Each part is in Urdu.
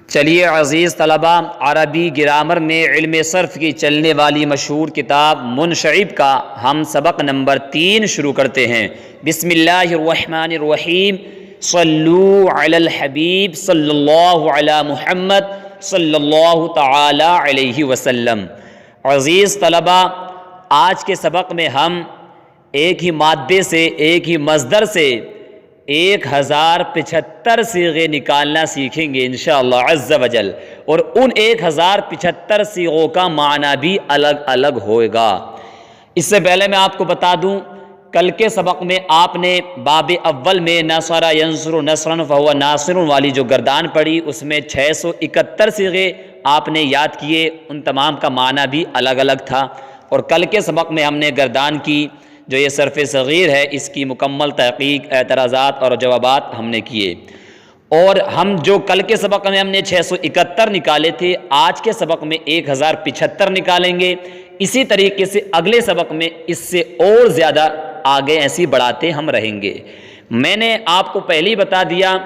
چلیے عزیز طلبہ، عربی گرامر میں علم صرف کی چلنے والی مشہور کتاب منشعب کا ہم سبق نمبر 3 شروع کرتے ہیں۔ بسم اللہ الرحمن الرحیم۔ صلو علی الحبیب صلی اللہ علی محمد صلی اللہ تعالی علیہ وسلم۔ عزیز طلبہ، آج کے سبق میں ہم ایک ہی مادے سے، ایک ہی مصدر سے 1075 صیغے نکالنا سیکھیں گے انشاءاللہ عز و جل، اور ان 1075 صیغوں کا معنی بھی الگ الگ ہوگا۔ اس سے پہلے میں آپ کو بتا دوں، کل کے سبق میں آپ نے باب اول میں نصر ینصر نصرا فہو ناصر والی جو گردان پڑھی، اس میں 671 صیغے آپ نے یاد کیے، ان تمام کا معنی بھی الگ الگ تھا۔ اور کل کے سبق میں ہم نے گردان کی جو یہ صرف صغیر ہے، اس کی مکمل تحقیق، اعتراضات اور جوابات ہم نے کیے، اور ہم جو کل کے سبق میں ہم نے 671 نکالے تھے، آج کے سبق میں 1075 نکالیں گے۔ اسی طریقے سے اگلے سبق میں اس سے اور زیادہ آگے ایسی بڑھاتے ہم رہیں گے۔ میں نے آپ کو پہلے ہی بتا دیا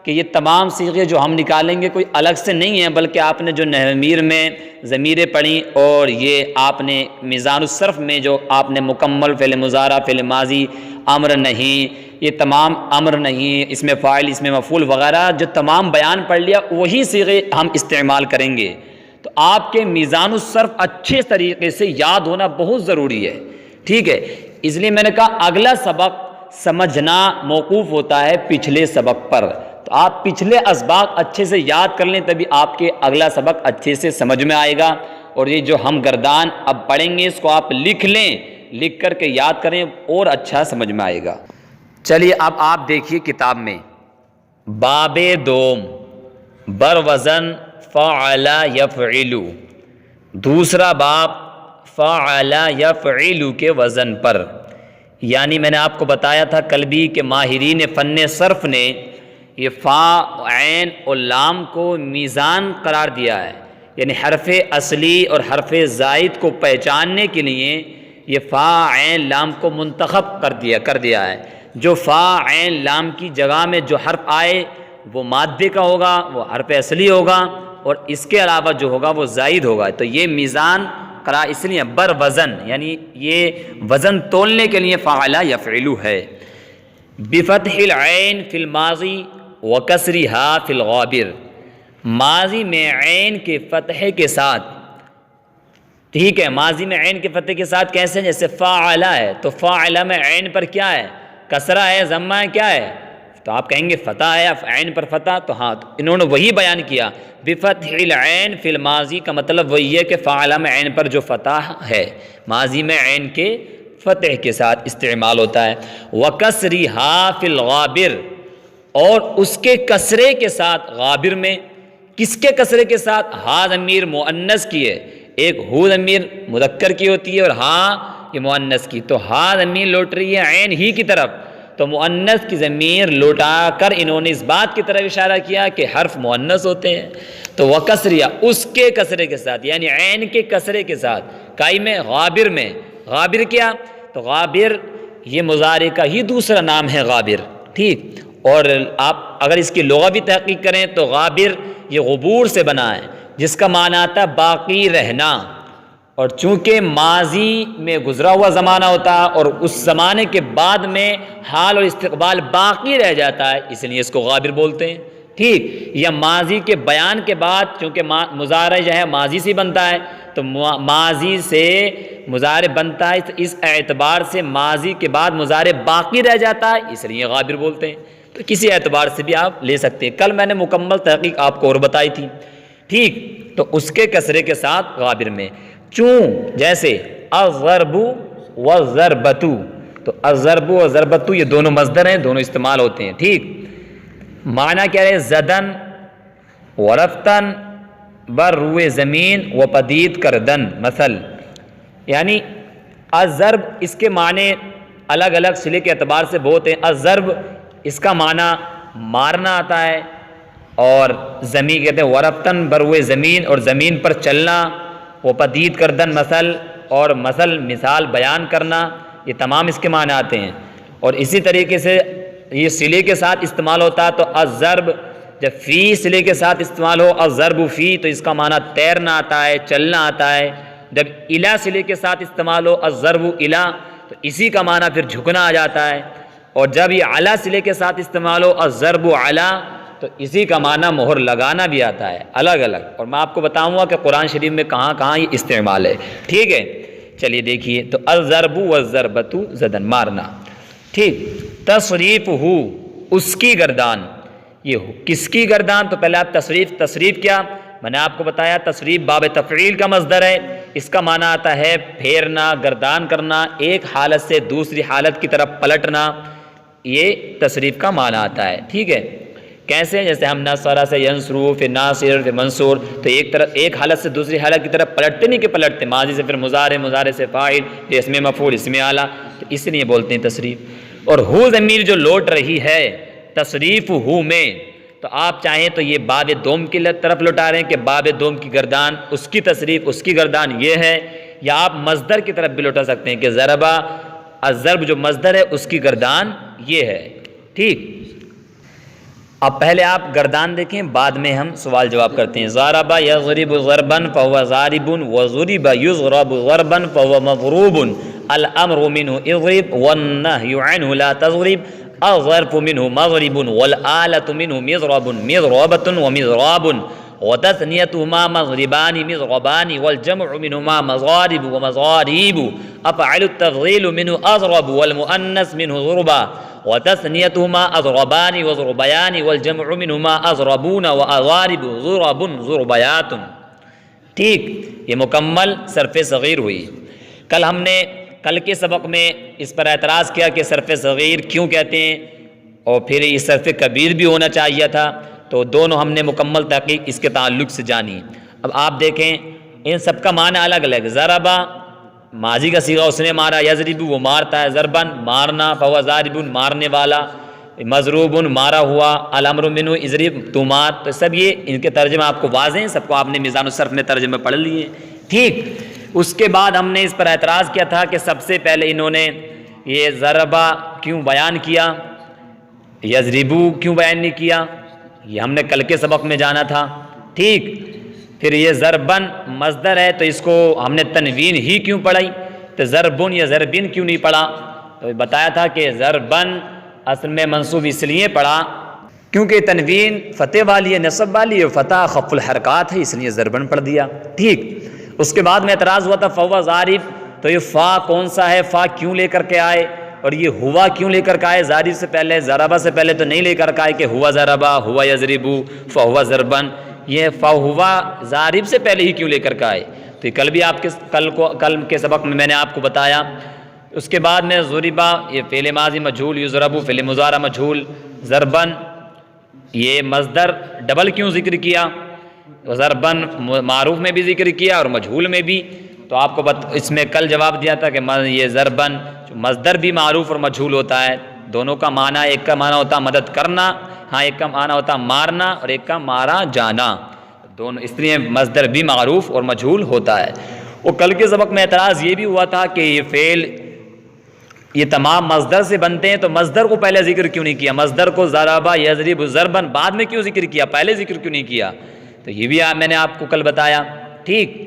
کہ یہ تمام صیغے جو ہم نکالیں گے کوئی الگ سے نہیں ہیں، بلکہ آپ نے جو نحویر میں ضمیریں پڑھی، اور یہ آپ نے میزان الصرف میں جو آپ نے مکمل فعل مضارع، فعل ماضی، امر نہیں، یہ تمام امر نہیں، اس میں فاعل، اس میں مفعول وغیرہ جو تمام بیان پڑھ لیا، وہی صیغے ہم استعمال کریں گے۔ تو آپ کے میزان الصرف اچھے طریقے سے یاد ہونا بہت ضروری ہے، ٹھیک ہے؟ اس لیے میں نے کہا اگلا سبق سمجھنا موقوف ہوتا ہے پچھلے سبق پر، تو آپ پچھلے اسباق اچھے سے یاد کر لیں، تبھی آپ کے اگلا سبق اچھے سے سمجھ میں آئے گا۔ اور یہ جو ہم گردان اب پڑھیں گے، اس کو آپ لکھ لیں، لکھ کر کے یاد کریں، اور اچھا سمجھ میں آئے گا۔ چلیے اب آپ دیکھیے کتاب میں باب دوم بر وزن فعل یفعل، دوسرا باب فعل یفعل کے وزن پر، یعنی میں نے آپ کو بتایا تھا کل بھی کہ ماہرین فن صرف نے یہ فا، عین اور لام کو میزان قرار دیا ہے، یعنی حرف اصلی اور حرف زائد کو پہچاننے کے لیے یہ فا، عین، لام کو منتخب کر دیا ہے۔ جو فا، عین، لام کی جگہ میں جو حرف آئے وہ مادے کا ہوگا، وہ حرف اصلی ہوگا، اور اس کے علاوہ جو ہوگا وہ زائد ہوگا۔ تو یہ میزان قرار اس لیے بر وزن، یعنی یہ وزن تولنے کے لیے فعل یفعل ہے۔ بفتح العین فی الماضی وکسرها فی الغابر، ماضی میں عین کے فتح کے ساتھ، ٹھیک ہے؟ ماضی میں عین کے فتح کے ساتھ کیسے؟ جیسے فاعل ہے، تو فاعل میں عین پر کیا ہے؟ کسرہ ہے، ضمہ ہے، کیا ہے؟ تو آپ کہیں گے فتح ہے، عین پر فتح، تو ہاں، تو انہوں نے وہی بیان کیا۔ بفتح العین فی الماضی کا مطلب وہی ہے کہ فاعل میں عین پر جو فتح ہے، ماضی میں عین کے فتح کے ساتھ استعمال ہوتا ہے۔ وکسرها فی الغابر، اور اس کے کسرے کے ساتھ غابر میں، کس کے کسرے کے ساتھ؟ ہا ضمیر مؤنث کی ہے، ایک ہو ضمیر مذکر کی ہوتی ہے، اور ہاں یہ مؤنث کی، تو ہا ضمیر لوٹ رہی ہے عین ہی کی طرف، تو مؤنث کی ضمیر لوٹا کر انہوں نے اس بات کی طرف اشارہ کیا کہ حرف مؤنث ہوتے ہیں۔ تو وکسریا، اس کے کسرے کے ساتھ، یعنی عین کے کسرے کے ساتھ، کائی میں، غابر میں۔ غابر کیا؟ تو غابر یہ مضارع کا ہی دوسرا نام ہے غابر، ٹھیک؟ اور آپ اگر اس کی لغوی تحقیق کریں تو غابر یہ غبور سے بنا ہے، جس کا معنی آتا ہے باقی رہنا، اور چونکہ ماضی میں گزرا ہوا زمانہ ہوتا ہے اور اس زمانے کے بعد میں حال اور استقبال باقی رہ جاتا ہے، اس لیے اس کو غابر بولتے ہیں، ٹھیک؟ یا ماضی کے بیان کے بعد، چونکہ مضارع جو ہے ماضی سے بنتا ہے، تو ماضی سے مضارع بنتا ہے، اس اعتبار سے ماضی کے بعد مضارع باقی رہ جاتا ہے، اس لیے غابر بولتے ہیں۔ تو کسی اعتبار سے بھی آپ لے سکتے ہیں، کل میں نے مکمل تحقیق آپ کو اور بتائی تھی، ٹھیک؟ تو اس کے کسرے کے ساتھ غابر میں، چوں، جیسے الضرب والضربۃ، تو الضرب و ضربۃ یہ دونوں مصدر ہیں، دونوں استعمال ہوتے ہیں، ٹھیک؟ معنی کیا ہے؟ زدن ورفتن بر روئے زمین و پدید کردن، مثل، یعنی الضرب، اس کے معنی الگ الگ صلے کے اعتبار سے بہت ہیں۔ الضرب اس کا معنی مارنا آتا ہے، اور زمین کہتے ہیں ورفتن بر روئے زمین، اور زمین پر چلنا، و پدید کردن مثل، اور مثل مثال بیان کرنا، یہ تمام اس کے معنی آتے ہیں۔ اور اسی طریقے سے یہ صلے کے ساتھ استعمال ہوتا ہے، تو الضرب جب فی صلے کے ساتھ استعمال ہو الضرب فی تو اس کا معنی تیرنا آتا ہے، چلنا آتا ہے۔ جب الی صلے کے ساتھ استعمال ہو الضرب الی تو اسی کا معنی پھر جھکنا آ جاتا ہے، اور جب یہ علی صلے کے ساتھ استعمال ہو الضرب علی تو اسی کا معنی مہر لگانا بھی آتا ہے، الگ الگ۔ اور میں آپ کو بتاؤں گا کہ قرآن شریف میں کہاں کہاں یہ استعمال ہے، ٹھیک ہے؟ چلیے دیکھیے، تو الضرب والضربۃ زدن، مارنا، ٹھیک۔ تصریف ہو، اس کی گردان، یہ کس کی گردان؟ تو پہلے آپ تصریف کیا؟ میں نے آپ کو بتایا تصریف باب تفعیل کا مصدر ہے، اس کا معنی آتا ہے پھیرنا، گردان کرنا، ایک حالت سے دوسری حالت کی طرف پلٹنا، یہ تصریف کا معنی آتا ہے، ٹھیک ہے؟ کیسے؟ جیسے ہم نصر سے ینصرو، پھر ناصر، پھر منصور، تو ایک حالت سے دوسری حالت کی طرف پلٹتے نہیں کہ پلٹتے، ماضی سے پھر مضارع، مضارع سے فاعل، پھر اسم مفعول، اسم اعلیٰ، تو اس لیے بولتے ہیں تصریف۔ اور ہو ضمیر جو لوٹ رہی ہے تصریف ہو میں، تو آپ چاہیں تو یہ باب دوم کی طرف لوٹا رہے ہیں کہ باب دوم کی گردان، اس کی تصریف، اس کی گردان یہ ہے، یا آپ مصدر کی طرف بھی لوٹا سکتے ہیں کہ ضربہ، الضرب جو مصدر ہے اس کی گردان یہ ہے، ٹھیک۔ اب پہلے آپ گردان دیکھیں، بعد میں ہم سوال جواب کرتے ہیں۔ ضرب یضرب ضربا فهو ضارب، وضرب یضرب ضربا فهو مضروب، الامر منه اضرب والنهي عنه لا تضرب، الظرف منه مضرب والآلة منه مضرب، مضربة ومضراب، وتثنيتهما مضربان مضربان، والجمع منهما مضارب ومضاريب، أفعل التفضيل منه أضرب والمؤنث منه ضربا، وتثنيتهما أضربان وضربيان، والجمع منهما أضربون وأضارب ضرب ضربيات، ٹھیک۔ یہ مکمل صرف صغیر ہوئی۔ کل کے سبق میں اس پر اعتراض کیا کہ صرف صغیر کیوں کہتے ہیں، اور پھر یہ صرف کبیر بھی ہونا چاہیے تھا، تو دونوں ہم نے مکمل تحقیق اس کے تعلق سے جانی۔ اب آپ دیکھیں ان سب کا معنی الگ الگ۔ ضربہ ماضی کا صیغہ، اس نے مارا، یضرب وہ مارتا ہے، ضربن مارنا، فهو ضارب مارنے والا، مضروب مارا ہوا، الامر منه اضرب تو مار، تو سب یہ ان کے ترجمہ آپ کو واضح ہیں، سب کو آپ نے میزان الصرف میں ترجمے پڑھ لیے، ٹھیک۔ اس کے بعد ہم نے اس پر اعتراض کیا تھا کہ سب سے پہلے انہوں نے یہ ضربہ کیوں بیان کیا، یضربو کیوں بیان نہیں کیا، یہ ہم نے کل کے سبق میں جانا تھا، ٹھیک۔ پھر یہ ضربن مصدر ہے تو اس کو ہم نے تنوین ہی کیوں پڑھائی، تو ضربن یا ضربن کیوں نہیں پڑھا، تو بتایا تھا کہ ضربن اصل میں منصوب اس لیے پڑھا کیونکہ تنوین فتح والی ہے، نصب والی ہے، فتح خف الحرکات ہے، اس لیے ضربن پڑھ دیا، ٹھیک۔ اس کے بعد میں اعتراض ہوا تھا فهو ضارب، تو یہ فا کون سا ہے، فا کیوں لے کر کے آئے، اور یہ ہوا کیوں لے کر کے آئے، ضارب سے پہلے، ضربہ سے پہلے تو نہیں لے کر کے آئے کہ ہوا ضربہ، ہوا یضربو، فهو ضربن، یہ فہوا ضارب سے پہلے ہی کیوں لے کر کے آئے، تو کل بھی آپ کے کل کے سبق میں نے آپ کو بتایا۔ اس کے بعد میں ضربہ، یہ فعل ماضی مجہول، یضربو فعل مضارع مجہول، ضربن یہ مصدر ڈبل کیوں ذکر کیا، ضربن معروف میں بھی ذکر کیا اور مجہول میں بھی، تو آپ کو اس میں کل جواب دیا تھا کہ یہ ضربن مصدر بھی معروف اور مجہول ہوتا ہے، دونوں کا معنی، ایک کا معنی ہوتا مدد کرنا، ہاں ایک کا معنی ہوتا مارنا اور ایک کا مارا جانا، دونوں، اس لیے مصدر بھی معروف اور مجہول ہوتا ہے۔ اور کل کے سبق میں اعتراض یہ بھی ہوا تھا کہ یہ فعل یہ تمام مصدر سے بنتے ہیں، تو مصدر کو پہلے ذکر کیوں نہیں کیا، مصدر کو ضربہ یضرب ضربن بعد میں کیوں ذکر کیا، پہلے ذکر کیوں نہیں کیا، تو یہ بھی میں نے آپ کو کل بتایا، ٹھیک۔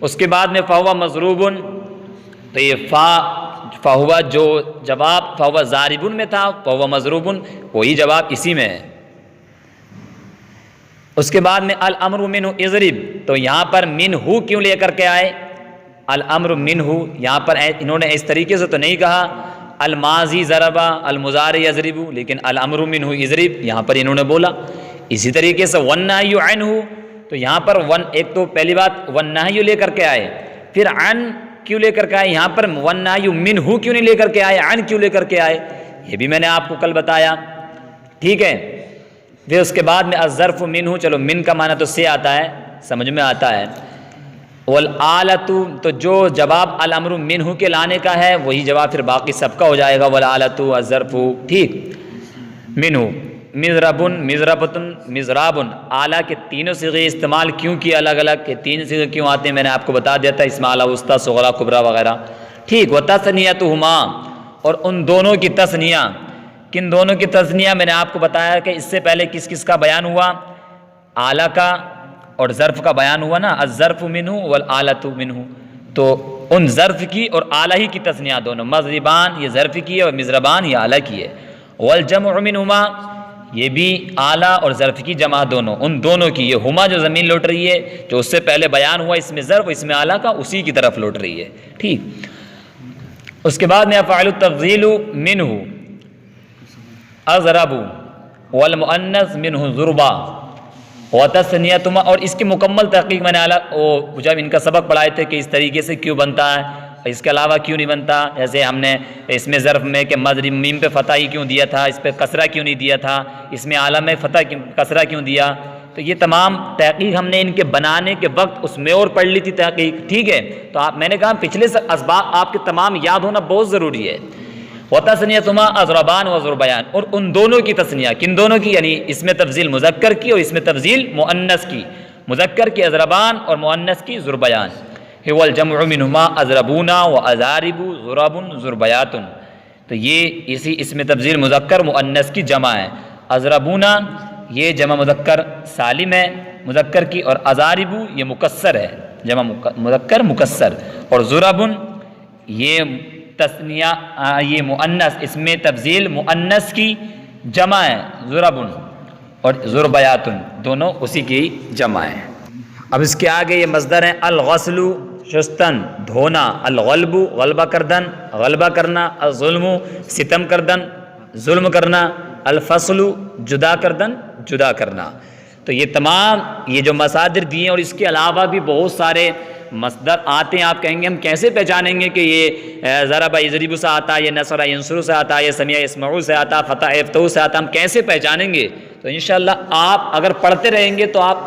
اس کے بعد میں فہو مضروب، تو یہ فہو جو جواب فہو ضارب میں تھا، فہو مضروب وہی جواب اسی میں ہے۔ اس کے بعد میں الامر منہ اضرب، تو یہاں پر منہ کیوں لے کر کے آئے، الامر منہ، یہاں پر انہوں نے اس طریقے سے تو نہیں کہا الماضی ضربہ المضارع یضرب، لیکن الامر منہ اضرب یہاں پر انہوں نے بولا۔ اسی طریقے سے والنہی عنہ، تو یہاں پر ایک تو پہلی بات والنہی لے کر کے آئے، پھر عن کیوں لے کر کے آئے، یہاں پر والنہی منہ کیوں نہیں لے کر کے آئے، عن کیوں لے کر کے آئے، یہ بھی میں نے آپ کو کل بتایا، ٹھیک ہے۔ پھر اس کے بعد میں الظرف منہ، چلو من کا معنی تو سے آتا ہے، سمجھ میں آتا ہے، والآلۃ، تو جو جواب الامر منہ کے لانے کا ہے وہی جواب پھر باقی سب کا ہو جائے گا، والآلۃ الظرف، ٹھیک۔ منہ، مضربن، مضربتن، مضرابن، اعلیٰ کے تینوں صیغے استعمال کیوں کیے الگ الگ، کہ تین صیغے کیوں آتے ہیں میں نے آپ کو بتا دیا تھا، اسم اعلیٰ وسطیٰ صغریٰ کبریٰ وغیرہ، ٹھیک۔ وتثنیتہما، اور ان دونوں کی تثنیہ، کن دونوں کی تثنیہ؟ میں نے آپ کو بتایا کہ اس سے پہلے کس کس کا بیان ہوا؟ آلہ کا اور ظرف کا بیان ہوا نا، الظرف منہ والآلۃ منہ، تو ان ظرف کی اور آلہ ہی کی تثنیہ دونوں، مضربان یہ ظرف کی ہے اور مضربان یہ آلہ کی ہے، والجمع منہما یہ بھی آلہ اور ظرف کی جمع دونوں، ان دونوں کی، یہ ہما جو زمین لوٹ رہی ہے جو اس سے پہلے بیان ہوا اس میں ظرف اس میں آلہ کا، اسی کی طرف لوٹ رہی ہے، ٹھیک۔ اس کے بعد میں افعال التفضیل منہ اضرب والمؤنث منہ ضربا وتثنیتما، اور اس کی مکمل تحقیق میں نے جب ان کا سبق پڑھائے تھے کہ اس طریقے سے کیوں بنتا ہے، اس کے علاوہ کیوں نہیں بنتا، جیسے ہم نے اس میں ظرف میں کہ مضرب میم پہ فتح ہی کیوں دیا تھا، اس پہ کسرہ کیوں نہیں دیا تھا، اس میں عالم میں فتح کسرہ کیوں دیا، تو یہ تمام تحقیق ہم نے ان کے بنانے کے وقت اس میں اور پڑھ لی تھی تحقیق، ٹھیک ہے۔ تو میں نے کہا پچھلے اسباق آپ کے تمام یاد ہونا بہت ضروری ہے۔ وتثنیتما اضربان وضربیان، اور ان دونوں کی تثنیہ، کن دونوں کی؟ یعنی اس میں تفضیل مذکر کی اور اس میں تفضیل مؤنث کی، مذکر کی اضربان اور مؤنث کی ضربیان۔ هو الجمع منهما اضربون واضارب ضرب ضربیات، تو یہ اسی اس میں تفضیل مذکر مؤنث کی جمع ہے۔ اضربون یہ جمع مذکر سالم ہے مذکر کی، اور اضارب یہ مکسر ہے جمع مذکر مکسر، اور ضرب یہ تثنیہ یہ مؤنث، اس میں تفضیل مؤنث کی جمع ہے ضرب، اور ضربیات دونوں اسی کی جمع ہے۔ اب اس کے آگے یہ مصدر ہیں، الغسل شستن دھونا، الغلب غلبہ کردن غلبہ کرنا، الظلم ستم کردن ظلم کرنا، الفصل جدا کردن جدا کرنا۔ تو یہ تمام یہ جو مصادر دیے ہیں، اور اس کے علاوہ بھی بہت سارے مصدر آتے ہیں، آپ کہیں گے ہم کیسے پہچانیں گے کہ یہ ضرب یضرب سے آتا ہے، یہ نصر ینصر سے آتا ہے، یہ سمع یسمع سے آتا ہے، فتح یفتح سے آتا ہے، ہم کیسے پہچانیں گے؟ تو انشاءاللہ آپ اگر پڑھتے رہیں گے تو آپ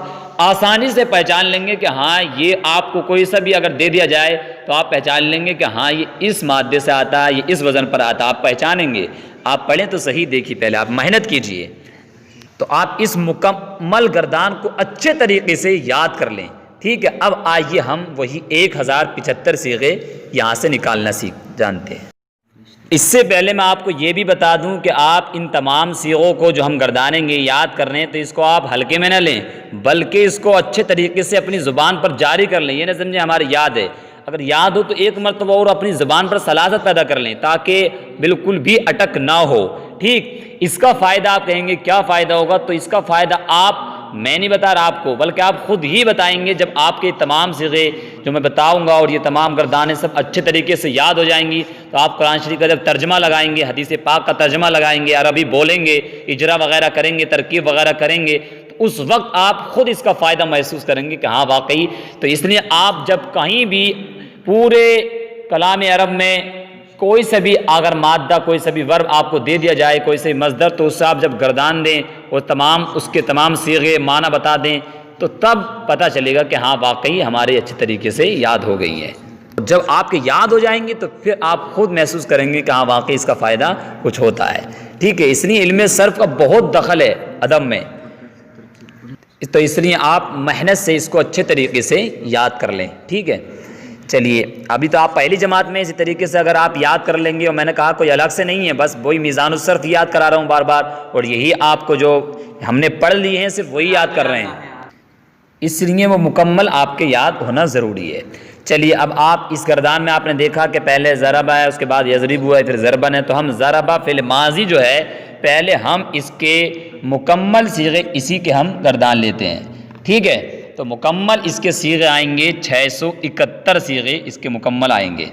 آسانی سے پہچان لیں گے کہ ہاں یہ آپ کو کوئی سا بھی اگر دے دیا جائے تو آپ پہچان لیں گے کہ ہاں یہ اس مادے سے آتا ہے، یہ اس وزن پر آتا ہے، آپ پہچانیں گے۔ آپ پڑھیں تو صحیح، دیکھیے پہلے آپ محنت کیجئے تو آپ اس مکمل گردان کو اچھے طریقے سے یاد کر لیں، ٹھیک ہے۔ اب آئیے ہم وہی 1075 صیغے یہاں سے نکالنا جانتے ہیں۔ اس سے پہلے میں آپ کو یہ بھی بتا دوں کہ آپ ان تمام صیغوں کو جو ہم گردانیں گے یاد کر رہے ہیں، تو اس کو آپ ہلکے میں نہ لیں، بلکہ اس کو اچھے طریقے سے اپنی زبان پر جاری کر لیں۔ یہ نہ سمجھیں ہمارے یاد ہے، اگر یاد ہو تو ایک مرتبہ اور اپنی زبان پر سلاست پیدا کر لیں تاکہ بالکل بھی اٹک نہ ہو، ٹھیک۔ اس کا فائدہ آپ کہیں گے کیا فائدہ ہوگا، تو اس کا فائدہ میں نہیں بتا رہا آپ کو، بلکہ آپ خود ہی بتائیں گے جب آپ کے تمام صیغے جو میں بتاؤں گا اور یہ تمام گردانیں سب اچھے طریقے سے یاد ہو جائیں گی، تو آپ قرآن شریف کا جب ترجمہ لگائیں گے، حدیث پاک کا ترجمہ لگائیں گے، عربی بولیں گے، اجرا وغیرہ کریں گے، ترکیب وغیرہ کریں گے، تو اس وقت آپ خود اس کا فائدہ محسوس کریں گے کہ ہاں واقعی۔ تو اس لیے آپ جب کہیں بھی پورے کلام عرب میں کوئی سے بھی اگر مادہ کوئی سے بھی ورب آپ کو دے دیا جائے، کوئی سے مصدر، تو اس سے آپ جب گردان دیں وہ تمام اس کے تمام صیغے معنی بتا دیں، تو تب پتہ چلے گا کہ ہاں واقعی ہمارے اچھے طریقے سے یاد ہو گئی ہیں۔ جب آپ کے یاد ہو جائیں گے تو پھر آپ خود محسوس کریں گے کہ ہاں واقعی اس کا فائدہ کچھ ہوتا ہے، ٹھیک ہے۔ اس لیے علم صرف کا بہت دخل ہے ادب میں، تو اس لیے آپ محنت سے اس کو اچھے طریقے سے یاد کر لیں، ٹھیک ہے۔ چلیے ابھی تو آپ پہلی جماعت میں، اسی طریقے سے اگر آپ یاد کر لیں گے، اور میں نے کہا کوئی الگ سے نہیں ہے، بس وہی میزان الصرف یاد کرا رہا ہوں بار بار، اور یہی آپ کو جو ہم نے پڑھ لی ہیں صرف وہی یاد کر رہے ہیں، اس لیے وہ مکمل آپ کے یاد ہونا ضروری ہے۔ چلیے اب آپ اس گردان میں آپ نے دیکھا کہ پہلے ضرب ہے، اس کے بعد یضرب ہوا ہے، پھر ضربن ہے، تو ہم ضربہ فعل ماضی جو ہے پہلے ہم اس کے مکمل صیغے اسی کے ہم گردان لیتے ہیں، ٹھیک ہے۔ تو مکمل اس کے صیغے آئیں گے 671 صیغے اس کے مکمل آئیں گے۔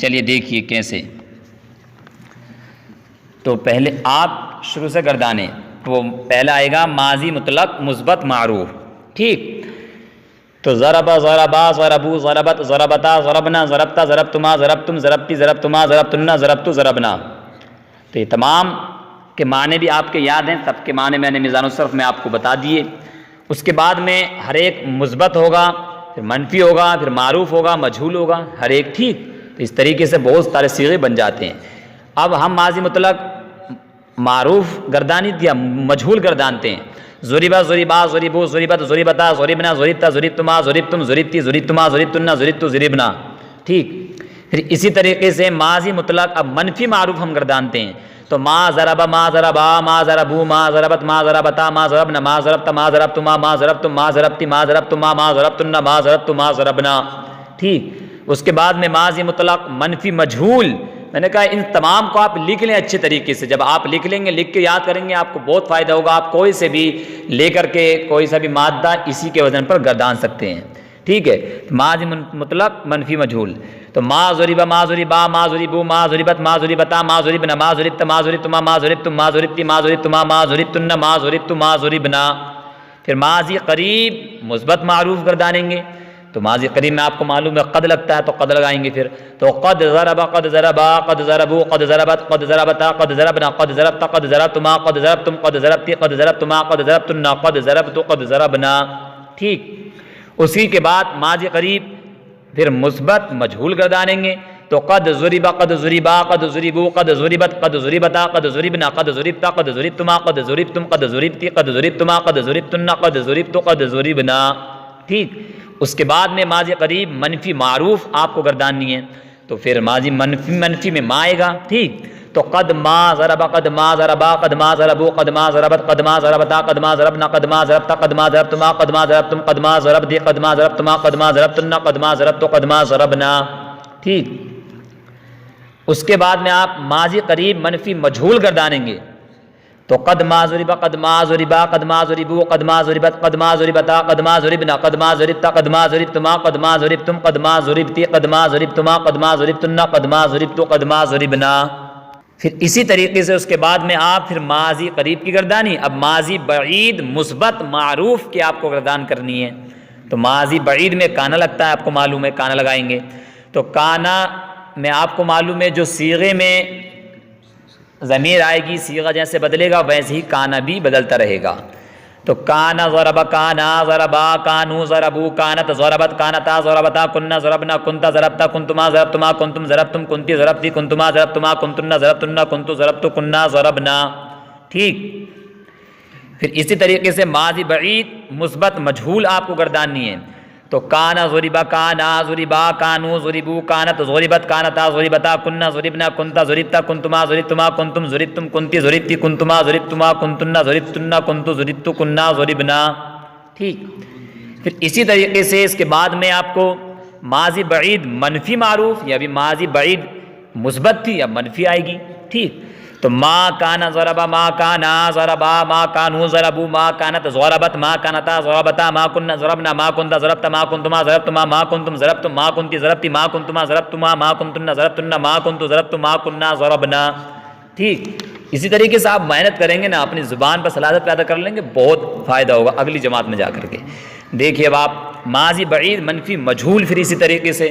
چلیے دیکھیے کیسے، تو پہلے آپ شروع سے گردانے، تو پہلا آئے گا ماضی مطلق مثبت معروف، ٹھیک۔ تو ضرب ضربا ضربو ضربت ضربتا ضربنا ضربتا ضربتما ضربتم ضربتی ضربتما ضربتن ضربتو ضربنا، تو یہ تمام کے معنی بھی آپ کے یاد ہیں، سب کے معنی میں نے میزان الصرف میں آپ کو بتا دیے۔ اس کے بعد میں ہر ایک مثبت ہوگا، پھر منفی ہوگا، پھر معروف ہوگا، مجہول ہوگا، ہر ایک، ٹھیک۔ تو اس طریقے سے بہت سارے صیغے بن جاتے ہیں۔ اب ہم ماضی مطلق معروف گردانی یا مجہول گردانتے ہیں، ضربا ضربا ضربو ضربت ضربتا ضربنا ضربتا ضربتما ضربتم ضربتی ضربتما ضربتن ضربتو ضربنا، ٹھیک۔ پھر اسی طریقے سے ماضی مطلق اب منفی معروف ہم گردانتے ہیں، تو ما ضرب ما ضربا ما ضربو ما ضربت ما ضربتا ما ضربنا ما ضربت ما ضربتما ما ضربتم ما ضربتی ما ضربتما ما ضربتن ما ضربت ما ضربنا. ٹھیک. اس کے بعد میں ماضی مطلق منفی مجہول، میں نے کہا ان تمام کو آپ لکھ لیں اچھے طریقے سے. جب آپ لکھ لیں گے، لکھ کے یاد کریں گے، آپ کو بہت فائدہ ہوگا. آپ کوئی سے بھی لے کر کے کوئی سا بھی مادہ اسی کے وزن پر گردان سکتے ہیں. ٹھیک ہے. ماضی مطلق منفی مجہول. تو ما ضرب ما ضربا ما ضربو ما ضربت ما ضربتا ما ضربنا ما ضربت ما ضربتما ما ضربتم ما ضربتی ما ضربتما ما ضربتن ما ضربت ما ضربنا. پھر ماضی قریب مثبت معروف گردانیں گے. تو ماضی قریب میں آپ کو معلوم ہے قد لگتا ہے تو قد لگائیں گے. پھر تو قد ضرب قد ضربا قد ضربو قد ضربت قد ضربتا قد ضربنا قد ضربت قد ضربتما قد ضربتم قد ضربتی قد ضربتما قد ضربتن قد ضربت قد ضربنا. ٹھیک. اسی کے بعد ماضی قریب پھر مثبت مجہول گردانیں گے. تو قد ضرب قد ضربا قد ضربو قد ضربت قد ضربتا قد ضربنا قد ضربتا قد ضربتما قد ضربتم قد ضربتی قد ضربتما قد ضربتن قد ضربت قد ضربنا. ٹھیک. اس کے بعد میں ماضی قریب منفی معروف آپ کو گرداننی ہے. تو پھر ماضی منفی میں ما آئے گا. ٹھیک. تو قد ما ضرب قد ما ضربا قد ما ضربو قد ما ضربت قد ما ضربتا قد ما ضربنا قد ما ضربتا قد ما ضربتما قد ما ضربتم قد ما ضربتی قد ما ضربتما قد ما ضربتن قد ما ضربت قد ما ضربنا. ٹھیک. اس کے بعد میں آپ ماضی قریب منفی مجہول گردانیں گے. تو قد ما ضرب قد ما ضربا قد ما ضربو قد ما ضربت قد ما ضربتا قد ما ضربنا قد ما ضربتا قد ما ضربتما قد ما ضربتم قد ما ضربتی قد ما ضربتما قد ما ضربتن قد ما ضربت قد ما ضربنا. پھر اسی طریقے سے اس کے بعد میں آپ پھر ماضی قریب کی گردانی. اب ماضی بعید مثبت معروف کی آپ کو گردان کرنی ہے. تو ماضی بعید میں کانا لگتا ہے، آپ کو معلوم ہے کانا لگائیں گے. تو کانا میں آپ کو معلوم ہے جو صیغے میں ضمیر آئے گی، صیغہ جیسے بدلے گا ویسے ہی کانا بھی بدلتا رہے گا. تو کانا ضرب کانا ضربا کانو ضربو کانت ضربت کانتا ضربتا کننا ضربنا کنتا ضربتا کنتما ضربتما کنتم ضربتم کنتی ضربتی کنتما ضربتما کنتن ضربتن کنتو ضربت کننا ضربنا. ٹھیک. پھر اسی طریقے سے ماضی بعید مثبت مجہول آپ کو گرداننی ہے. تو کانا ضربا کانا ضربا کانو ضربو کانت ضربت کانتا ضربتا کننا ضربنا کنتا ضربتا کنتما ضربتما کنتم ضربتم کنتی ضربتی کنتما ضربتما کنتن ضربتن کنتو ضربت کننا ضربنا. ٹھیک. پھر اسی طریقے سے اس کے بعد میں آپ کو ماضی بعید منفی معروف، یا بھی ماضی بعید مثبت تھی اب منفی آئے گی. ٹھیک. تو ما کانا ضربا ما کانا ضربا ما کانو ضربو ما کانت ضربت ما کانتا ضربتا ما کننا ضربنا ما کنتا ضربت ما کنتما ضربتما ما کنتم ضربتم ما کنتی ضربتی ما کنتما ضربتما ما کنتن ضربتن ما کنتو ضربت ما کننا ضربنا. ٹھیک. اسی طریقے سے آپ محنت کریں گے نا، اپنی زبان پر سلادت پیدا کر لیں گے، بہت فائدہ ہوگا اگلی جماعت میں جا کر کے. دیکھیے اب آپ ماضی بعید منفی مجہول پھر اسی طریقے سے.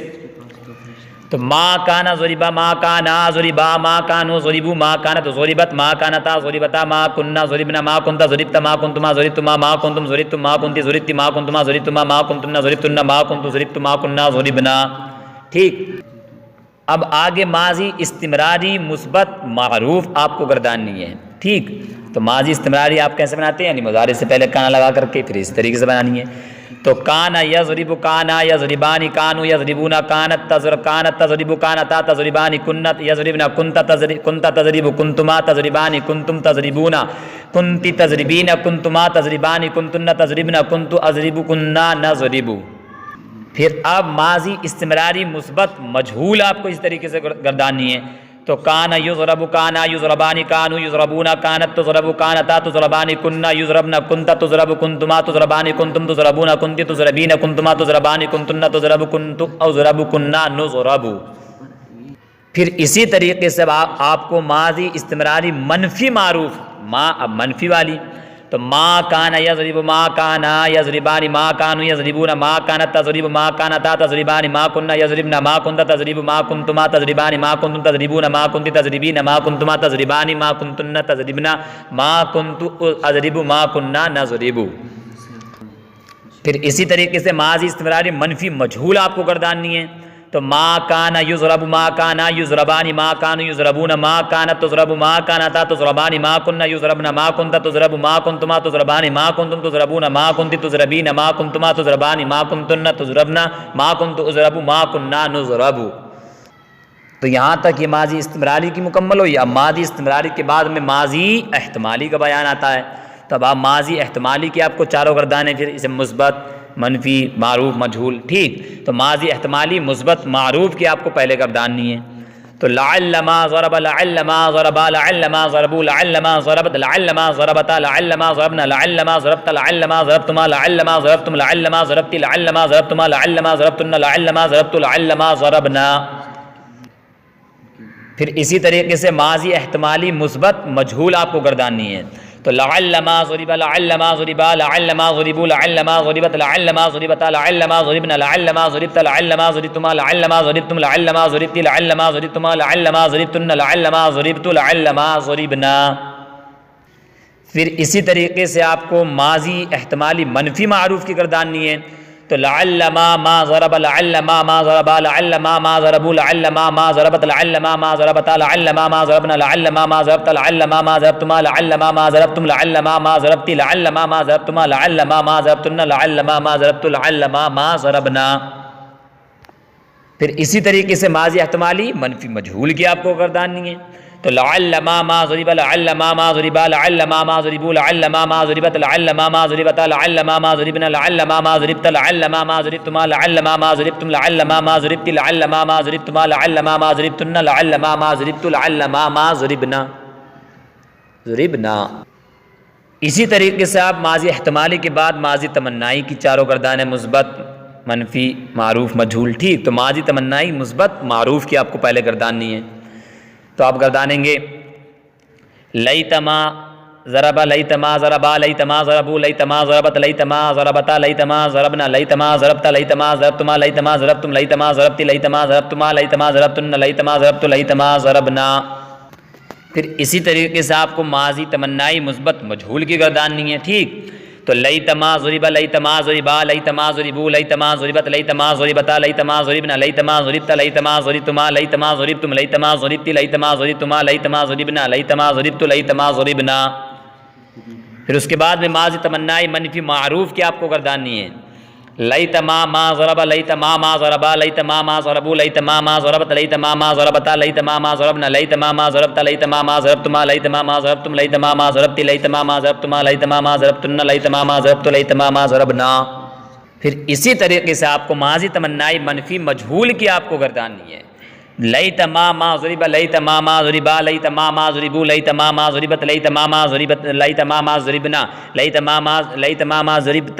تو ما کانا ضربا ما کانا ضربا ما کانو ضربو ما کانت ضربت ما کانتا ضربتا ما کننا ضربنا ما کنتا ضربتا ما کنتما ضربتما ما کنتم ضربتم ما کنتی ضربتی ما کنتما ضربتما ما کنتن ضربتن ما کنتو ضربت ما کننا ضربنا. ٹھیک. اب آگے ماضی استمراری مثبت معروف آپ کو گرداننی ہے. ٹھیک. تو ماضی استمراری آپ کیسے بناتے ہیں؟ یعنی مضارع سے پہلے کانا لگا کر کے پھر اس طریقے سے بنانی ہے. تو کانا یضرب کانا یضربانی کانو یضربون کانت تضرب کانتا تضربانی کنت یضربنا کنت تضرب کنتما تضربانی کنتم تضربون کنتی تضربین کنتما تضربانی کنتن تضربنا کنتو اضرب کننا نضرب. پھر اب ماضی استمراری مثبت مجہول آپ کو اس طریقے سے گردانی ہے. تو کانا یضرب کانا یضربانی کانو یضربون کانت تضرب کانتا تضربانی کننا یضربنا کنت تضرب کنتما تضربانی کنتم تضربون کنتی تضربین کنتما تضربانی کنتن تضرب کنتو اضرب کننا نضرب. پھر اسی طریقے سے آپ کو ماضی استمراری منفی معروف ما اب منفی والی. تو ما کانا یضرب ما کانا یضربانی ما کانو یضربون ما کانت تضرب ما کانتا تضربانی ما کننا یضربنا ما کنت تضرب ما کنتما تضربانی ما کنتم تضربون ما کنتی تضربین ما کنتما تضربانی ما کنتن تضربنا ما کنتو اضرب ما کننا نضرب. پھر اسی طریقے سے ماضی استمراری منفی مجہول آپ کو گرداننی ہے. تو ما کانا یضرب ما کانا یضربانی ما کانو یضربون ما کانت تضرب ما کانتا تضربانی ما کننا یضربنا ما کنت تضرب ما کنتما تضربانی ما کنتم تضربون ما کنتی تضربین ما کنتما تضربانی ما کنتن تضربنا ما کنت اضرب ما کننا نضرب. تو تو یہاں تک یہ ماضی استمراری کی مکمل ہوئی. اب ماضی استمراری کے بعد میں ماضی احتمالی کا بیان آتا ہے. تو اب آپ ماضی احتمالی کی آپ کو چاروں گردانے پھر اسے مثبت، منفی، معروف، مجہول. ٹھیک، تو ماضی احتمالی مثبت معروف کی آپ کو پہلے گرداننی ہے. تو لعل ما ضرب، لعل ما ضرب، لعل ما ضربوا، لعل ما ضربت، لعل ما ضربتا، لعل ما ضربنا، لعل ما ضربت، لعل ما ضربتما، لعل ما ضربتم، لعل ما ضربت، لعل ما ضربتما، لعل ما ضربتن، لعل ما ضربت، لعل ما ضربنا. پھر اسی طریقے سے ماضی احتمالی مثبت مجہول آپ کو گرداننی ہے. تو لعل ما ضرب، لعل ما ضرب، لعل ما ضربوا، لعل ما ضربت، لعل ما ضربتا، لعل ما ضربنا، لعل ما ضربت، لعل ما ضربتما، لعل ما ضربتم، لعل ما ضربت، لعل ما ضربتما، لعل ما ضربتن، لعل ما ضربت، لعل ما ضربنا. پھر اسی طریقے سے آپ کو ماضی احتمالی منفی معروف کی گرداننی ہے. تو لعل ما ضرب، لعل ما ضرب، لعل ما ضربوا، لعل ما ضربت، لعل ما ضربتا، لعل ما ضربنا، لعل ما ضربت، لعل ما ضربتما، لعل ما ضربتم، لعل ما ضربت، لعل ما ضربتما، لعل ما ضربتن، لعل ما ضربت، لعل ما ضربنا. پھر اسی طریقے سے ماضی احتمالی منفی مجہول کی آپ کو گرداننی ہے. تو لعل ما ضرب، لعل ما ضرب، لعل ما ضربوا، لعل ما ضربت، لعل ما ضربتا، لعل ما ضربنا، لعل ما ضربت، لعل ما ضربتما، لعل ما ضربتم، لعل ما ضربت، لعل ما ضربتما، لعل ما ضربتن، لعل ما ضربت، لعل ما ضربنا. اسی طریقے سے آپ ماضی احتمالی کے بعد ماضی تمنائی کی چاروں گردانیں مثبت، منفی، معروف، مجہول. ٹھیک، تو ماضی تمنائی مثبت معروف کی آپ کو پہلے گرداننی ہے. تو آپ گردانیں گے لیتما ضرب، لیتما ضربا، لیتما ضربوا، لیتما ضربت، لیتما ضربتا، لیتما ضربنا، لیتما ضربت، لیتما ضربتما، لیتما ضربتم، لیتما ضربت، لیتما ضربتما، لیتما ضربتن، لیتما ضربت، لیتما ضربنا. پھر اسی طریقے سے آپ کو ماضی تمنائی مثبت مجہول کی گرداننی ہے. ٹھیک، تو لیتما ضرب، لیتما ضربا، لیتما ضربوا، لیتما ضربت، لیتما ضربتا، لیتما ضربنا، لیتما ضربت، لیتما ضربتما، لیتما ضربتم، لیتما ضربت، لیتما ضربتما، لیتما ضربنا، لیتما ضربت، لیتما ضربنا. پھر اس کے بعد میں ماضی تمنائی منفی معروف کی آپ کو گرداننی ہے. لیتما ما ضرب، لیتما ما ضربا، لیتما ما ضربوا، لیتما ما ضربت، لیتما ما ضربتا، لیتما ما ضربنا، لیتما ما ضربت، لیتما ما ضربتما، لیتما ما ضربتم، لیتما ما ضربت، لیتما ما ضربتما، لیتما ما ضربتن، لیتما ما ضربت، لیتما ما ضربنا. پھر اسی طریقے سے آپ کو ماضی تمنائی منفی مجہول کی آپ کو گرداننی ہے. لیتما ما ضرب، لیتما ما ضربا، لیتما ما ضربوا، لیتما ما ضربت، لیتما ما ضربت، لیتما ما ضربنا، لیتما ما ضربت،